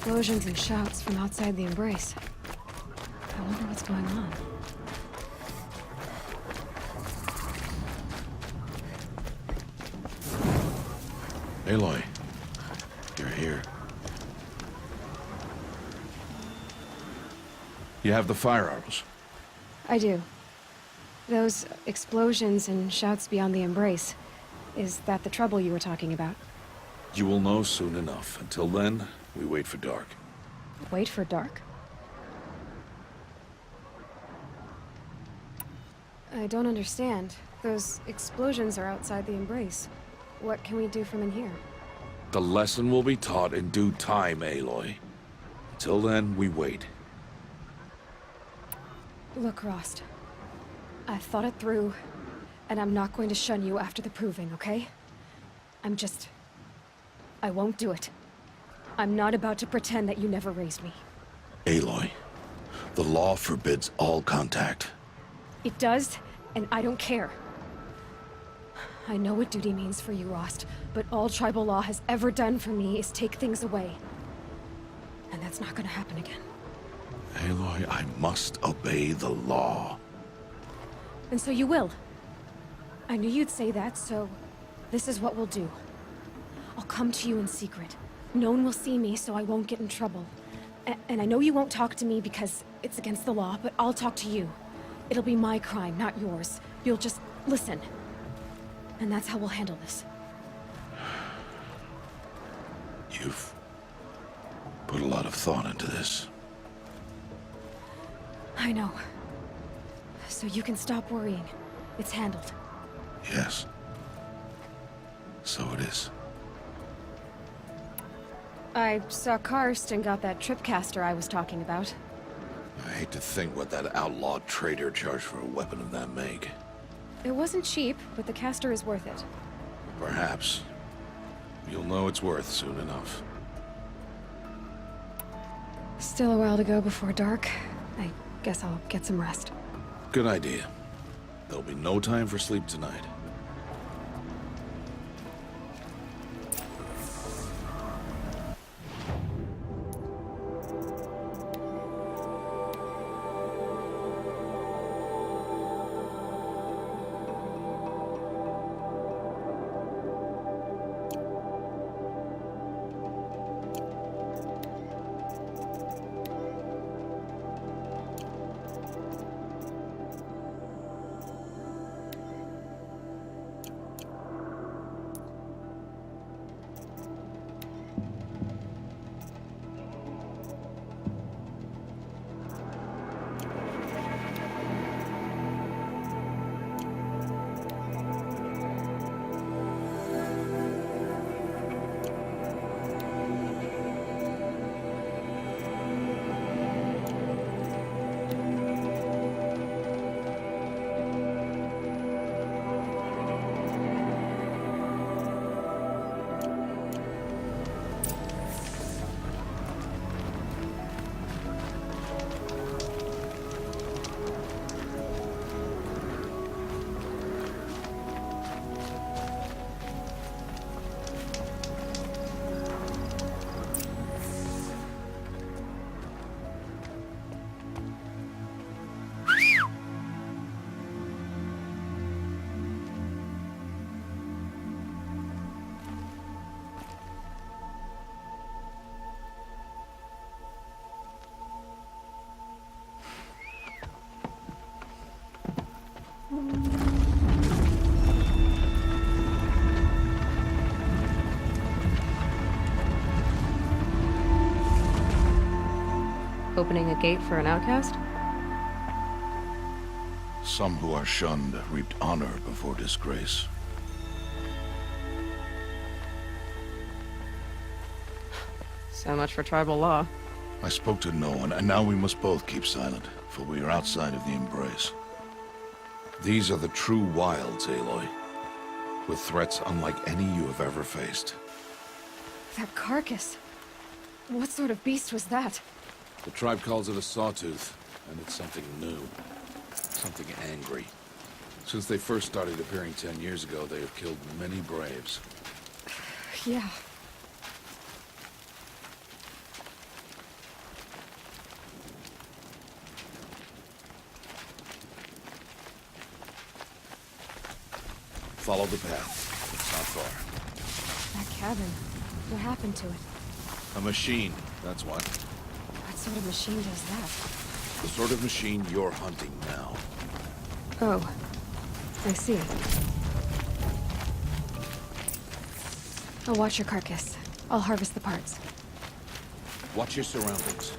explosions and shouts from outside the embrace. I wonder what's going on. Aloy, you're here. You have the fire arrows. I do. Those explosions and shouts beyond the embrace. Is that the trouble you were talking about? You will know soon enough. Until then, we wait for dark. Wait for dark? I don't understand. Those explosions are outside the embrace. What can we do from in here? The lesson will be taught in due time, Aloy. Till then, we wait. Look, Rost. I've thought it through, and I'm not going to shun you after the proving, okay? I won't do it. I'm not about to pretend that you never raised me. Aloy, the law forbids all contact. It does, and I don't care. I know what duty means for you, Rost, but all tribal law has ever done for me is take things away. And that's not gonna happen again. Aloy, I must obey the law. And so you will. I knew you'd say that, so this is what we'll do. I'll come to you in secret. No one will see me, so I won't get in trouble. And I know you won't talk to me because it's against the law, but I'll talk to you. It'll be my crime, not yours. You'll just listen. And that's how we'll handle this. You've put a lot of thought into this. I know. So you can stop worrying. It's handled. Yes. So it is. I saw Karst and got that tripcaster I was talking about. I hate to think what that outlawed trader charged for a weapon of that make. It wasn't cheap, but the caster is worth it. Perhaps. You'll know it's worth soon enough. Still a while to go before dark. I guess I'll get some rest. Good idea. There'll be no time for sleep tonight. Opening a gate for an outcast? Some who are shunned reaped honor before disgrace. So much for tribal law. I spoke to no one, and now we must both keep silent, for we are outside of the embrace. These are the true wilds, Aloy, with threats unlike any you have ever faced. That carcass. What sort of beast was that? The tribe calls it a sawtooth, and it's something new. Something angry. Since they first started appearing 10 years ago, they have killed many braves. Yeah. Follow the path. It's not far. That cabin. What happened to it? A machine, that's what. What sort of machine does that? The sort of machine you're hunting now. Oh. I see. I'll watch your carcass. I'll harvest the parts. Watch your surroundings.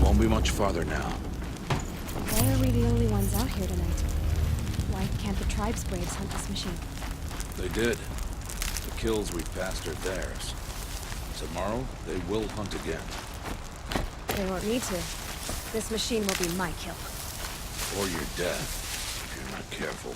Won't be much farther now. Why are we the only ones out here tonight? Why can't the tribe's braves hunt this machine? They did. The kills we passed are theirs. Tomorrow, they will hunt again. They won't need to. This machine will be my kill. Or your death, if you're not careful.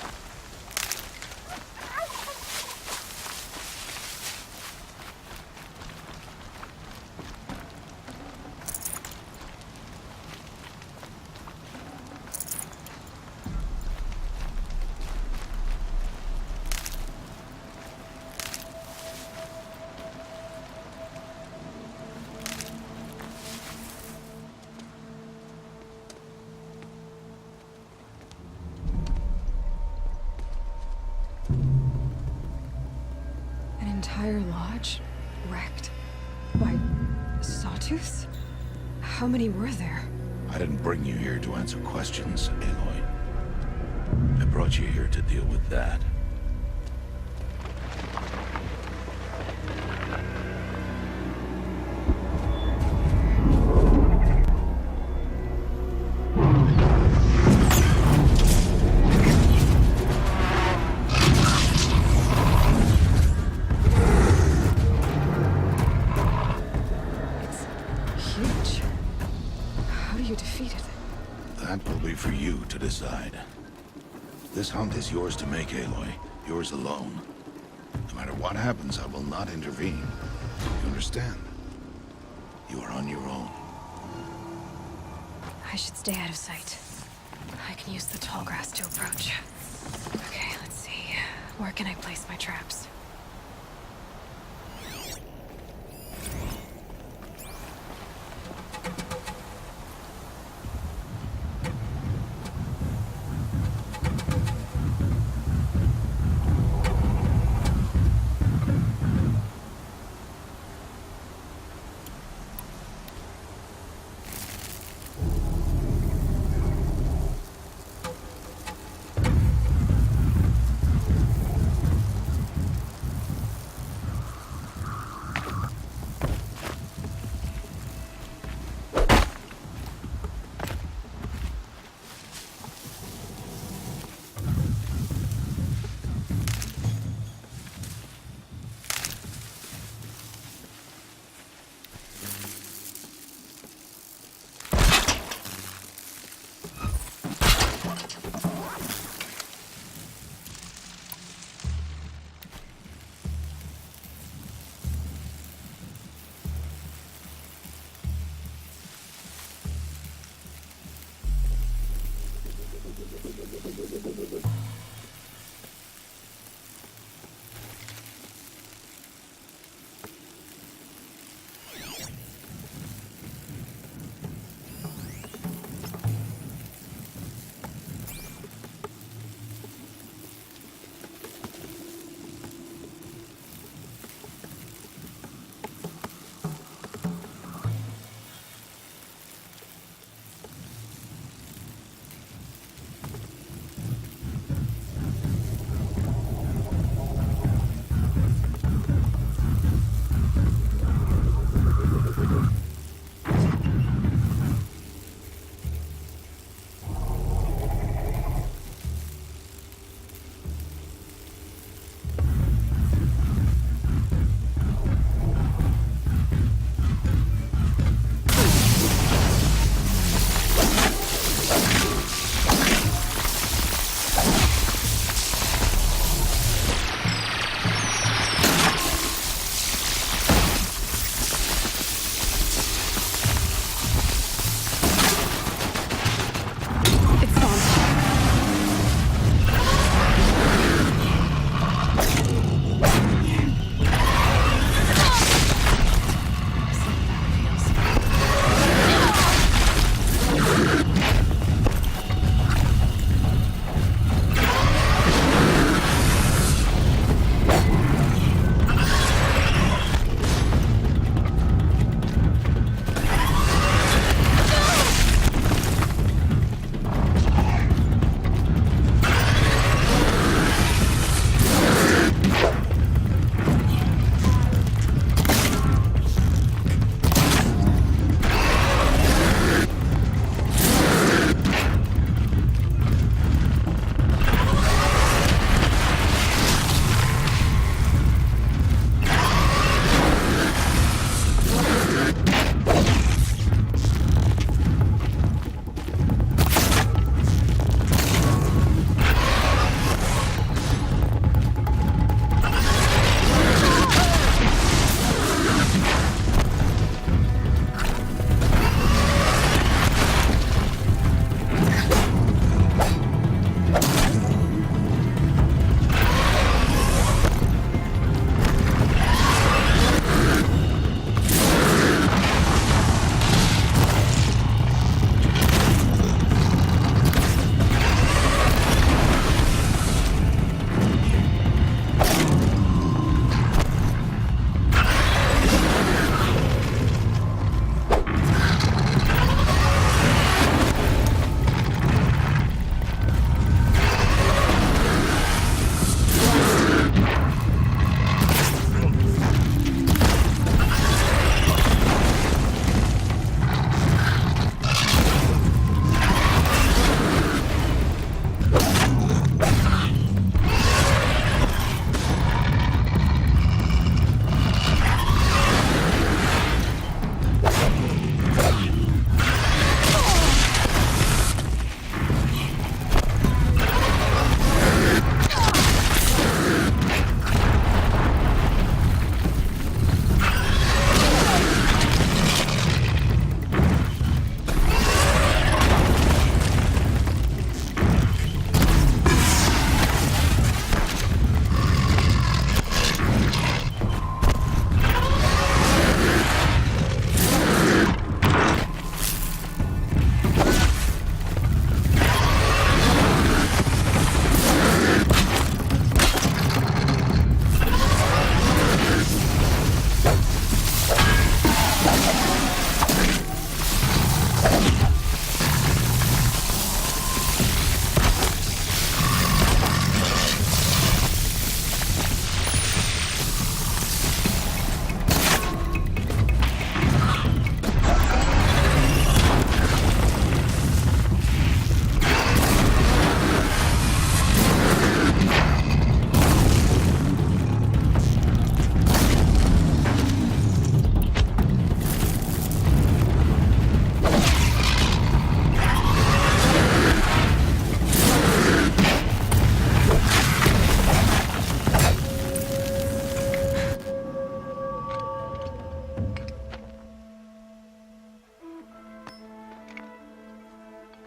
Entire lodge wrecked by sawtooths? How many were there? I didn't bring you here to answer questions, Aloy. I brought you here to deal with that. That will be for you to decide. This hunt is yours to make, Aloy. Yours alone. No matter what happens, I will not intervene. You understand? You are on your own. I should stay out of sight. I can use the tall grass to approach. Okay, let's see. Where can I place my traps?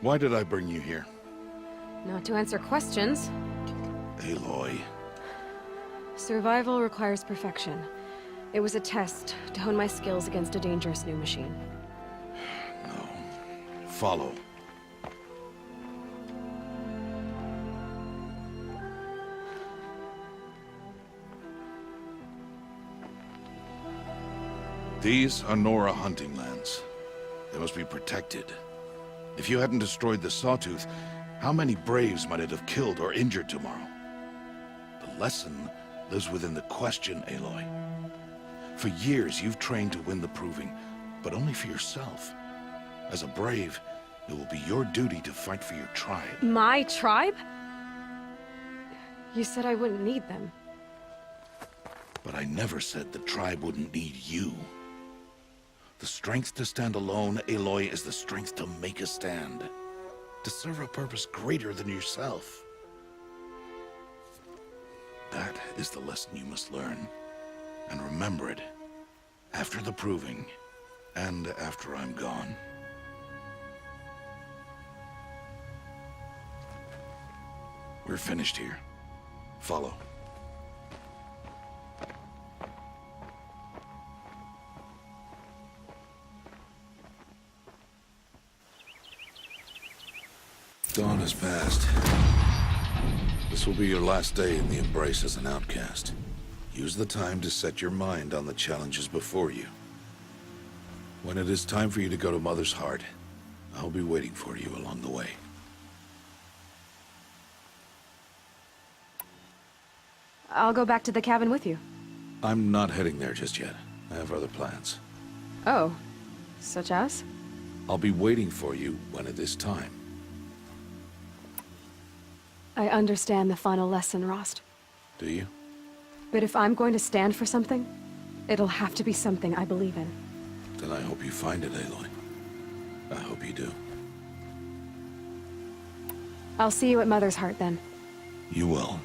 Why did I bring you here? Not to answer questions. Aloy. Survival requires perfection. It was a test to hone my skills against a dangerous new machine. No. Follow. These are Nora hunting lands. They must be protected. If you hadn't destroyed the Sawtooth, how many Braves might it have killed or injured tomorrow? The lesson lives within the question, Aloy. For years, you've trained to win the Proving, but only for yourself. As a Brave, it will be your duty to fight for your tribe. My tribe? You said I wouldn't need them. But I never said the tribe wouldn't need you. The strength to stand alone, Aloy, is the strength to make a stand. To serve a purpose greater than yourself. That is the lesson you must learn. And remember it. After the Proving. And after I'm gone. We're finished here. Follow. Dawn has passed. This will be your last day in the Embrace as an outcast. Use the time to set your mind on the challenges before you. When it is time for you to go to Mother's Heart, I'll be waiting for you along the way. I'll go back to the cabin with you. I'm not heading there just yet. I have other plans. Oh, such as? I'll be waiting for you when it is time. I understand the final lesson, Rost. Do you? But if I'm going to stand for something, it'll have to be something I believe in. Then I hope you find it, Aloy. I hope you do. I'll see you at Mother's Heart, then. You will.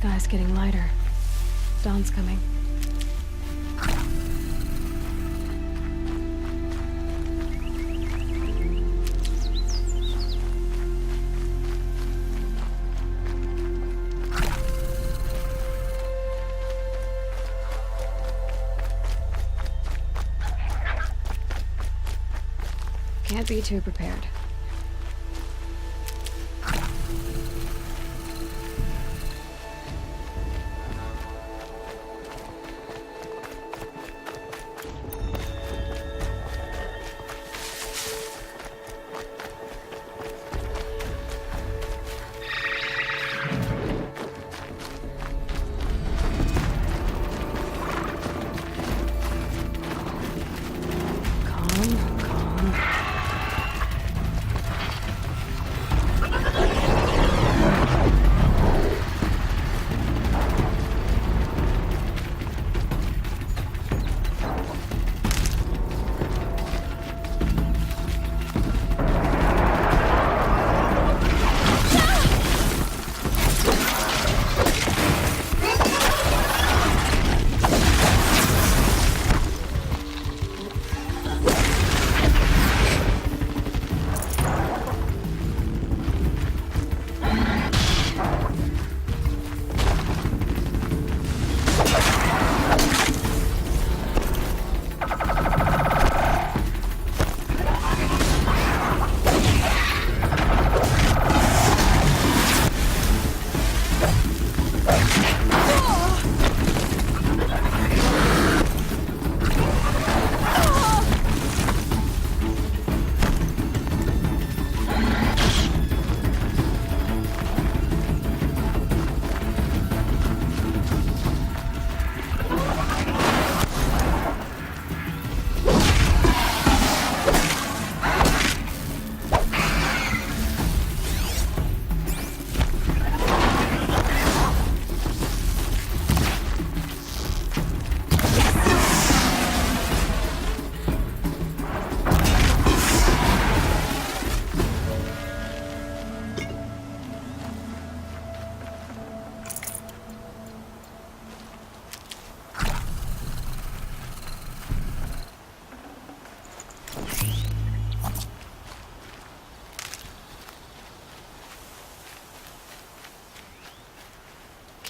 Sky's getting lighter. Dawn's coming. Can't be too prepared.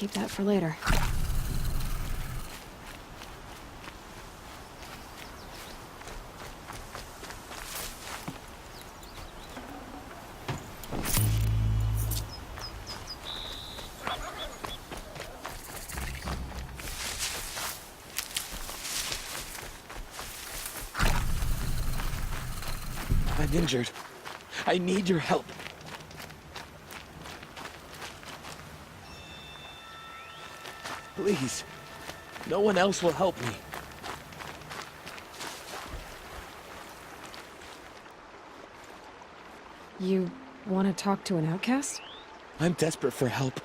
keep that for later. I'm injured. I need your help. Please. No one else will help me. You want to talk to an outcast? I'm desperate for help.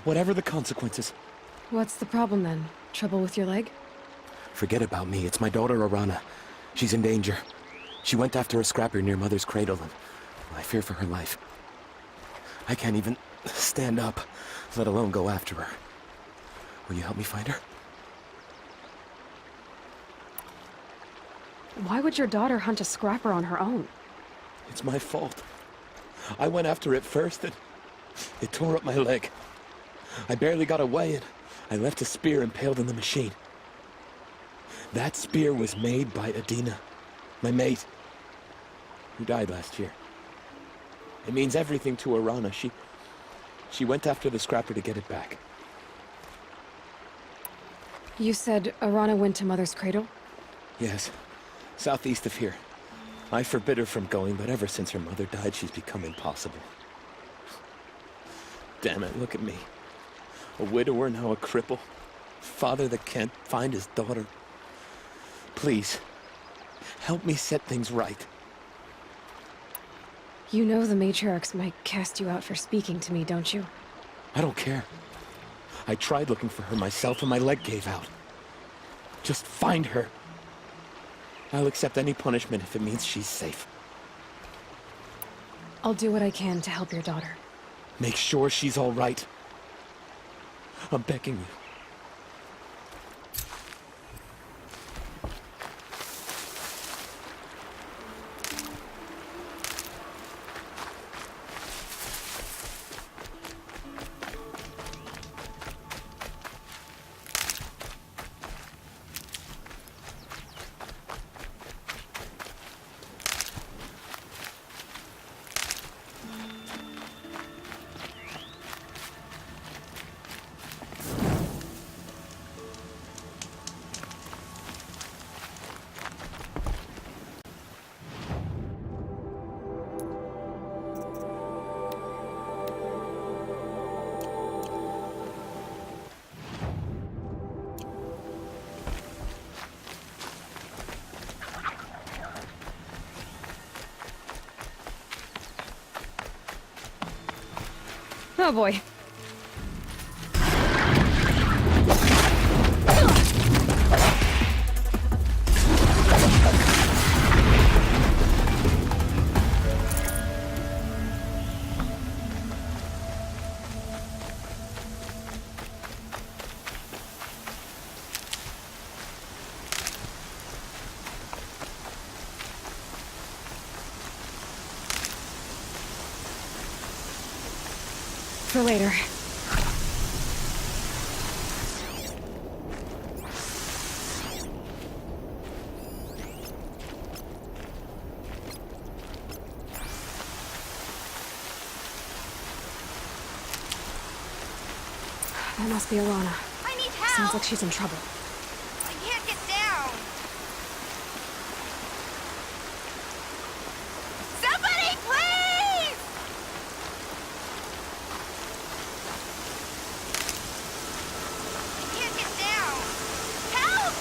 Whatever the consequences. What's the problem then? Trouble with your leg? Forget about me. It's my daughter, Arana. She's in danger. She went after a scrapper near Mother's cradle, and I fear for her life. I can't even stand up, let alone go after her. Will you help me find her? Why would your daughter hunt a scrapper on her own? It's my fault. I went after it first, and it tore up my leg. I barely got away, and I left a spear impaled in the machine. That spear was made by Adina, my mate, who died last year. It means everything to Arana. She went after the scrapper to get it back. You said Arana went to Mother's cradle? Yes, southeast of here. I forbid her from going, but ever since her mother died, she's become impossible. Damn it, look at me. A widower, now a cripple. Father that can't find his daughter. Please, help me set things right. You know the matriarchs might cast you out for speaking to me, don't you? I don't care. I tried looking for her myself and my leg gave out. Just find her. I'll accept any punishment if it means she's safe. I'll do what I can to help your daughter. Make sure she's all right. I'm begging you. Oh boy. For later. That must be Arana. I need help! Sounds like she's in trouble. I can't get down! Somebody, please! I can't get down! Help!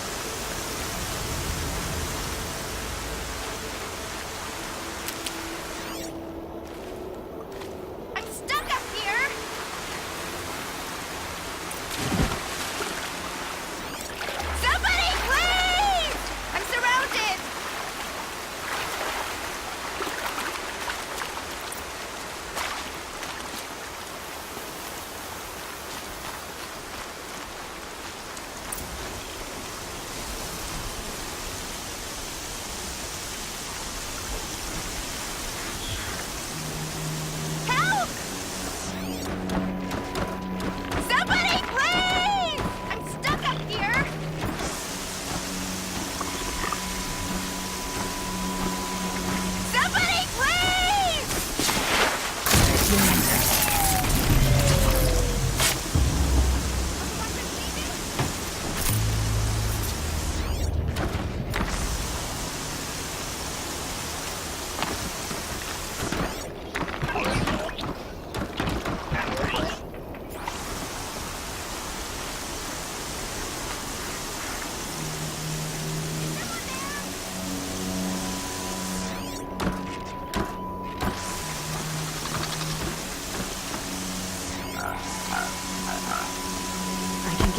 I'm stuck up here!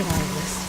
get out of this.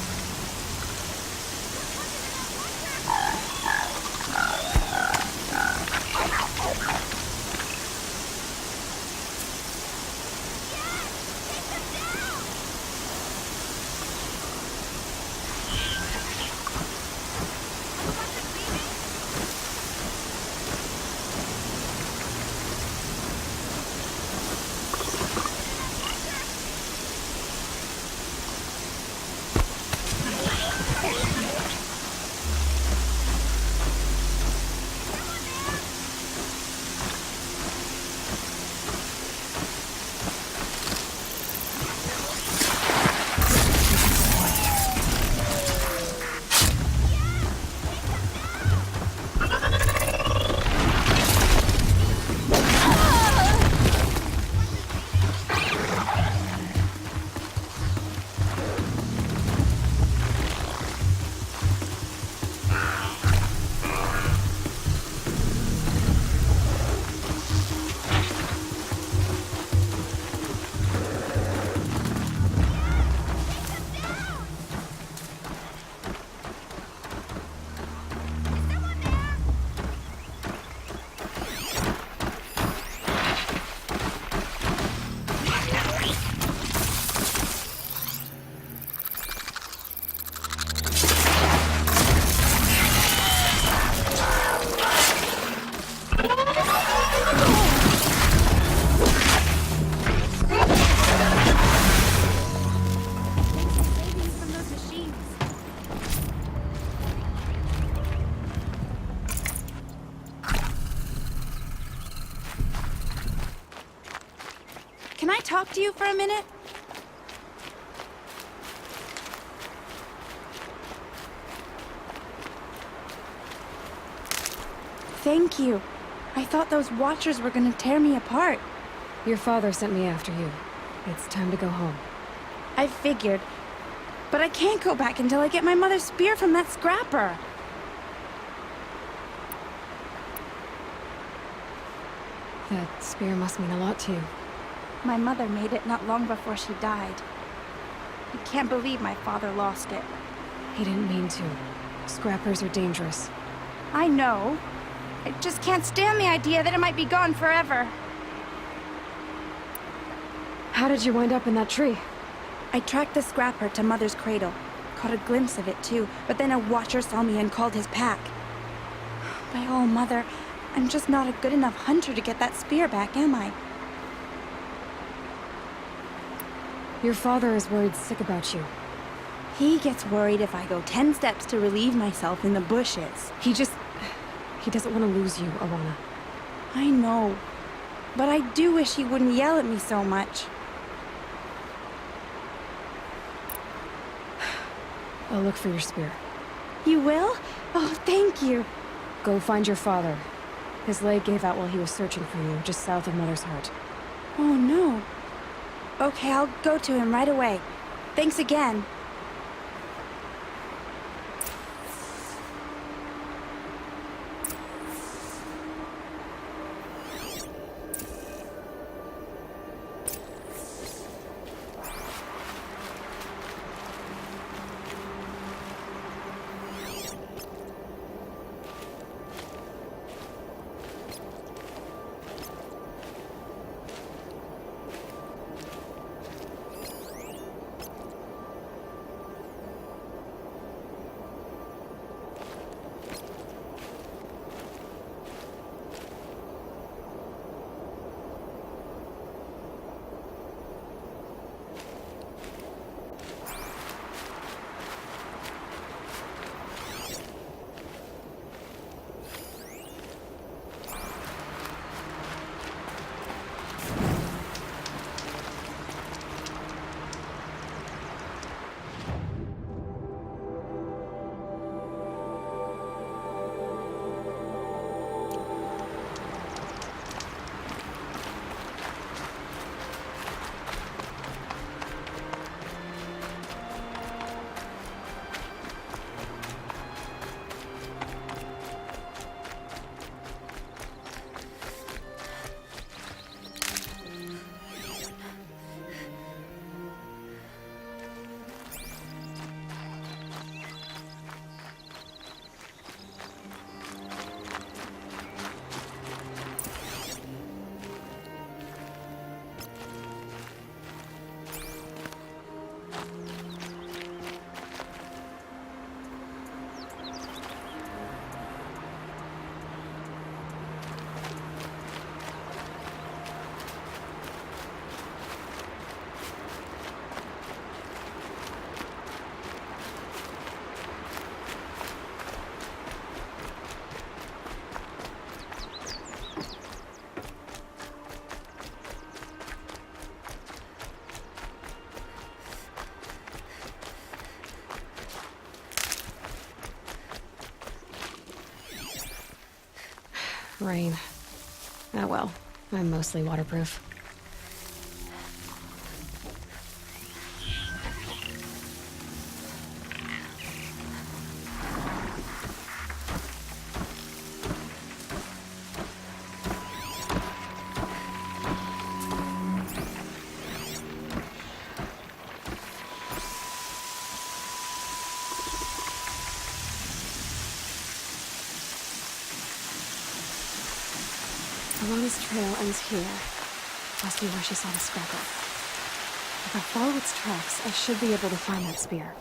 Can I talk to you for a minute? Thank you. I thought those Watchers were gonna tear me apart. Your father sent me after you. It's time to go home. I figured. But I can't go back until I get my mother's spear from that scrapper. That spear must mean a lot to you. My mother made it not long before she died. I can't believe my father lost it. He didn't mean to. Scrappers are dangerous. I know. I just can't stand the idea that it might be gone forever. How did you wind up in that tree? I tracked the scrapper to Mother's cradle. Caught a glimpse of it too, but then a Watcher saw me and called his pack. By all, Mother, I'm just not a good enough hunter to get that spear back, am I? Your father is worried sick about you. He gets worried if I go 10 steps to relieve myself in the bushes. He doesn't want to lose you, Alana. I know. But I do wish he wouldn't yell at me so much. I'll look for your spear. You will? Oh, thank you. Go find your father. His leg gave out while he was searching for you, just south of Mother's Heart. Oh, no. Okay, I'll go to him right away. Thanks again. Rain. Oh well, I'm mostly waterproof. Alana's trail ends here. Must be where she saw the scrapper. If I follow its tracks, I should be able to find that spear.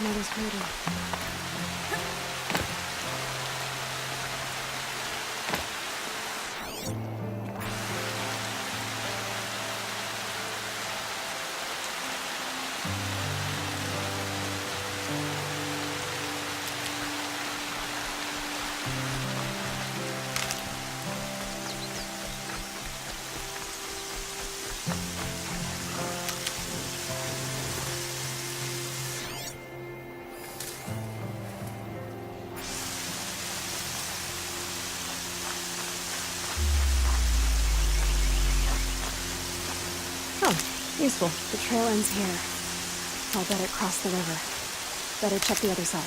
Mother's cradle. Useful. The trail ends here. I'll bet it crossed the river. Better check the other side.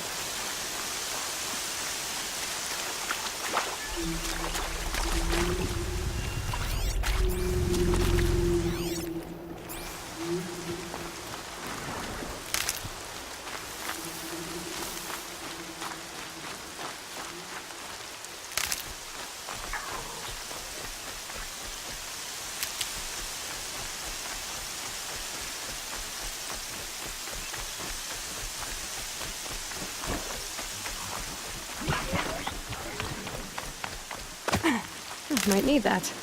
Might need that.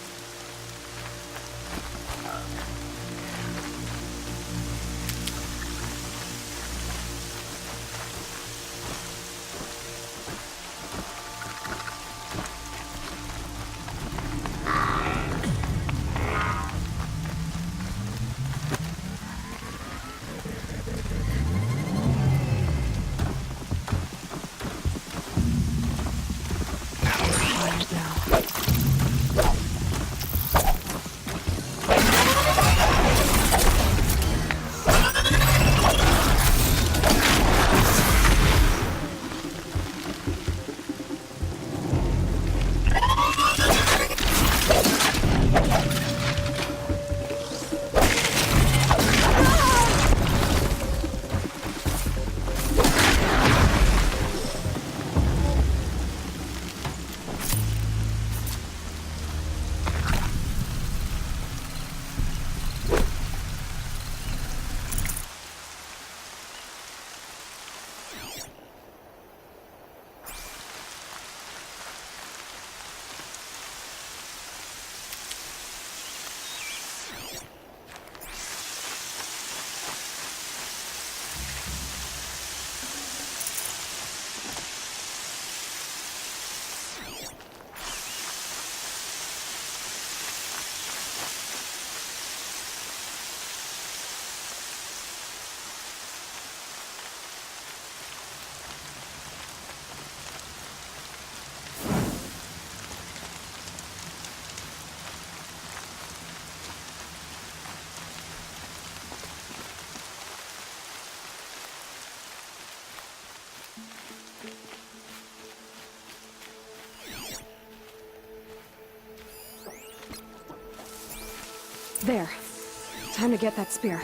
There. Time to get that spear.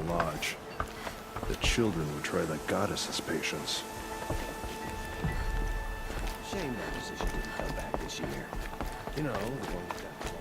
lodge. The children would try the goddess's patience. Shame that position didn't come back this year. You know, the one with that ball.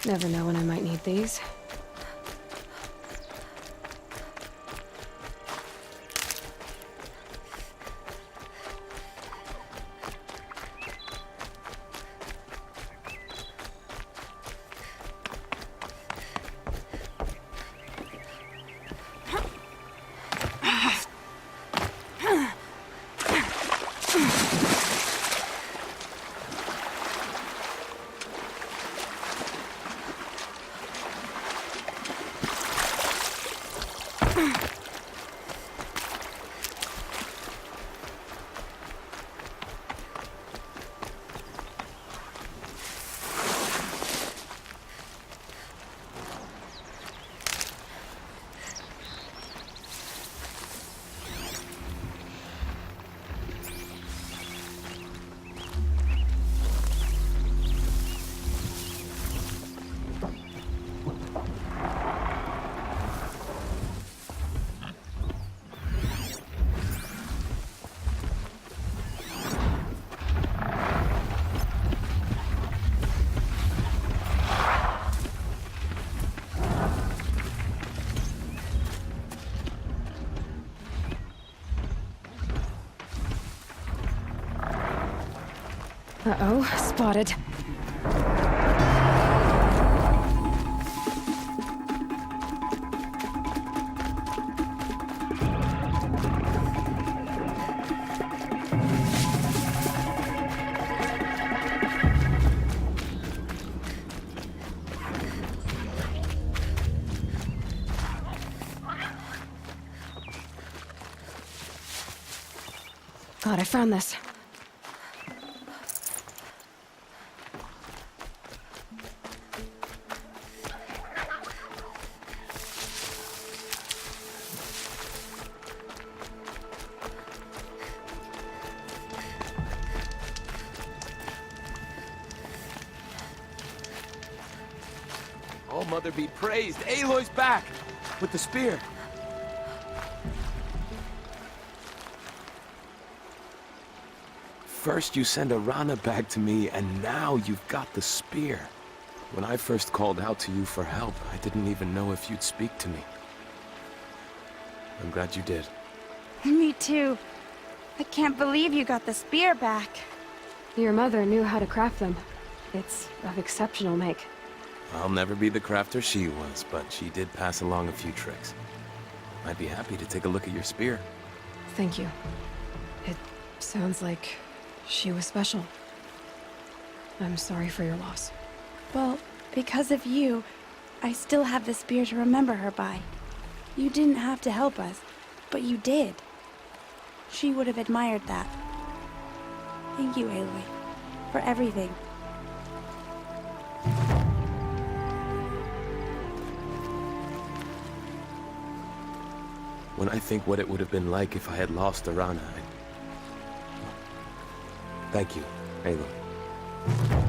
Never know when I might need these. Uh-oh, spotted. God, I found this. Oh, Mother be praised! Aloy's back! With the spear! First you send Arana back to me, and now you've got the spear. When I first called out to you for help, I didn't even know if you'd speak to me. I'm glad you did. Me too. I can't believe you got the spear back. Your mother knew how to craft them. It's of exceptional make. I'll never be the crafter she was, but she did pass along a few tricks. I'd be happy to take a look at your spear. Thank you. It sounds like she was special. I'm sorry for your loss. Well, because of you, I still have the spear to remember her by. You didn't have to help us, but you did. She would have admired that. Thank you, Aloy, for everything. When I think what it would have been like if I had lost Arana, Thank you, Aloy.